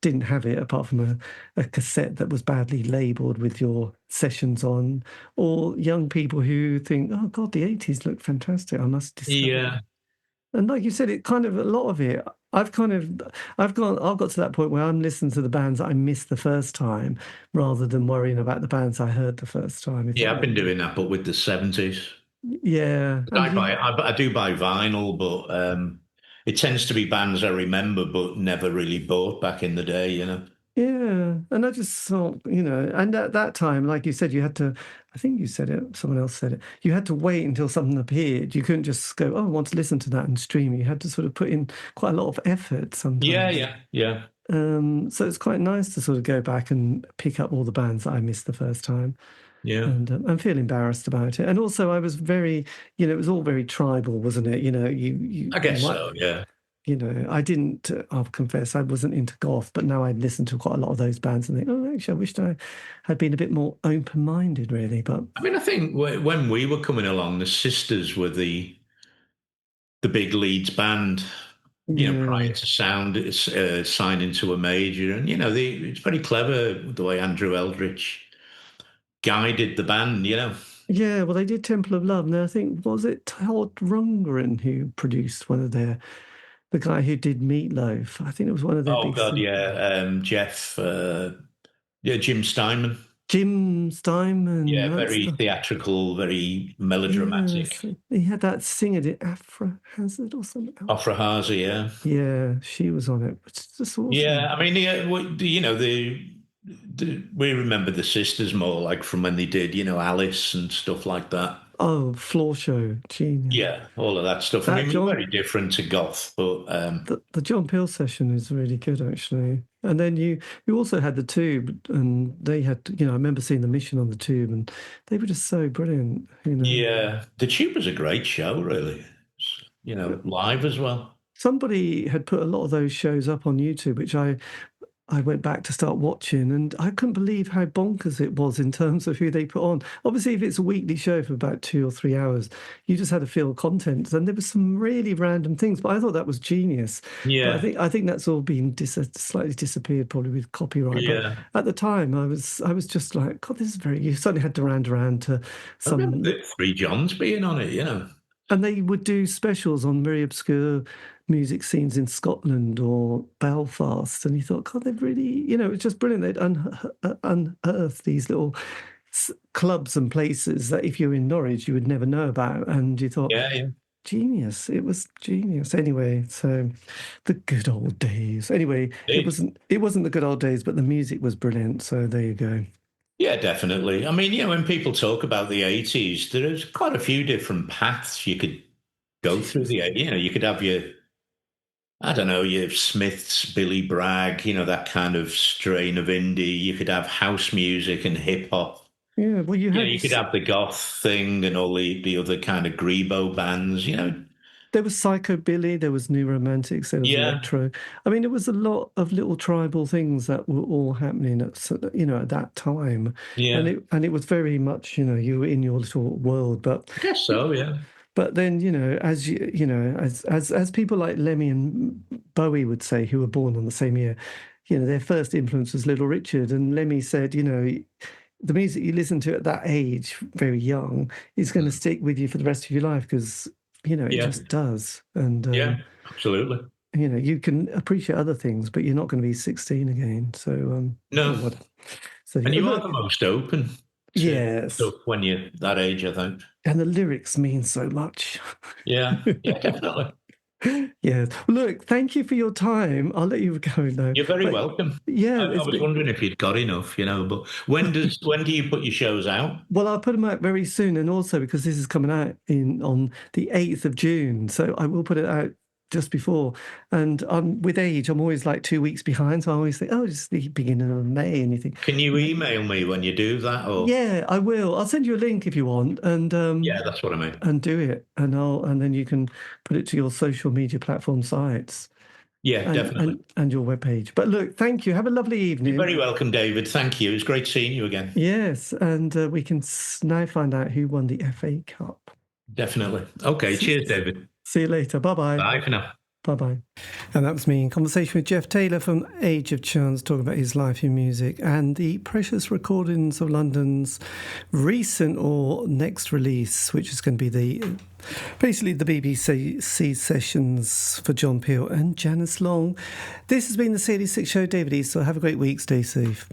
didn't have it apart from a cassette that was badly labelled with your sessions on, or young people who think, oh God, the 80s look fantastic. I must discover. Yeah. And like you said, it kind of, a lot of it, I've got to that point where I'm listening to the bands that I missed the first time rather than worrying about the bands I heard the first time. Yeah, I've been doing that, but with the 70s. Yeah. I do buy vinyl, but it tends to be bands I remember but never really bought back in the day, Yeah. And I just thought, and at that time, like you said, you had to, I think you said it, someone else said it, you had to wait until something appeared. You couldn't just go, oh, I want to listen to that and stream. You had to sort of put in quite a lot of effort sometimes. Yeah. So it's quite nice to sort of go back and pick up all the bands that I missed the first time. Yeah. And I feel embarrassed about it. And also I was very, it was all very tribal, wasn't it? I guess so, yeah. I didn't, I'll confess, I wasn't into goth, but now I listen to quite a lot of those bands and think, oh, actually, I wished I had been a bit more open-minded, really. But I mean, I think when we were coming along, the Sisters were the big Leeds band, prior to signing to a major. And, it's very clever the way Andrew Eldritch guided the band, Yeah, well, they did Temple of Love. Now, I think, was it Todd Rundgren who produced one of the guy who did Meatloaf? I think it was one of their big... God, yeah. Jim Steinman. Jim Steinman. Yeah, very theatrical, very melodramatic. Yes. He had that singer, did Afra Hazard or something else? Afra Haza, yeah. Yeah, she was on it. It's just awesome. Yeah, I mean, we remember the Sisters more like from when they did, Alice and stuff like that. Oh, Floor Show, genius. Yeah, all of that stuff. I mean, very different to goth, but the John Peel session is really good, actually. And then you also had the Tube, and they had, I remember seeing the Mission on the Tube, and they were just so brilliant. Yeah, the Tube was a great show, really. Live as well. Somebody had put a lot of those shows up on YouTube, which I I went back to start watching, and I couldn't believe how bonkers it was in terms of who they put on. Obviously, if it's a weekly show for about 2 or 3 hours, you just had to feel content, and there was some really random things. But I thought that was genius. But Yeah, I think that's all been slightly disappeared, probably with copyright. But yeah. at the time, I was just like, God, this is very. You suddenly had Duran Duran to I remember some. the Three Johns being on it, you know. And they would do specials on very obscure music scenes in Scotland or Belfast. And you thought, God, they've really, it's just brilliant. They'd unearthed these little clubs and places that if you're in Norwich, you would never know about. And you thought, Yeah, yeah. genius. It was genius. Anyway, so the good old days. Anyway, it wasn't the good old days, but the music was brilliant. So there you go. Yeah, definitely. I mean, when people talk about the 80s, there's quite a few different paths you could go through you could have I don't know, your Smiths, Billy Bragg, that kind of strain of indie. You could have house music and hip hop. Yeah, well, You could have the goth thing and all the other kind of Grebo bands, There was Psychobilly, there was New Romantics, there was Yeah. Electro. I mean, it was a lot of little tribal things that were all happening at that time. Yeah. And it was very much, you were in your little world. But I guess so, yeah. but then, as people like Lemmy and Bowie would say, who were born on the same year, their first influence was Little Richard. And Lemmy said, the music you listen to at that age, very young, is going to stick with you for the rest of your life because it just does. And Yeah, absolutely. you can appreciate other things, but you're not going to be 16 again. So No. So And you are the most open to yes, stuff when you're that age, I think. and the lyrics mean so much. Yeah, definitely. Yeah. Look, thank you for your time. I'll let you go now. You're very welcome. Yeah, I was wondering if you'd got enough, but when do you put your shows out? Well, I'll put them out very soon, and also because this is coming out on the 8th of June, so I will put it out just before. And with age, I'm always like 2 weeks behind, so I always think, oh, it's the beginning of May, and you think, Can you email me when you do that? Or yeah, I will. I'll send you a link if you want, and yeah, that's what I mean. and do it, and then you can put it to your social media platform sites. Yeah, definitely. And your webpage. But look, thank you. Have a lovely evening. You're very welcome, David. Thank you. It was great seeing you again. Yes, and we can now find out who won the FA Cup. Definitely. Okay, cheers, David. See you later. Bye-bye. Bye for now. Bye-bye. And that was me in conversation with Geoff Taylor from Age of Chance, talking about his life in music and the precious recordings of London's recent or next release, which is going to be basically the BBC sessions for John Peel and Janice Long. This has been the C86 Show. David Eastaugh. Have a great week. Stay safe.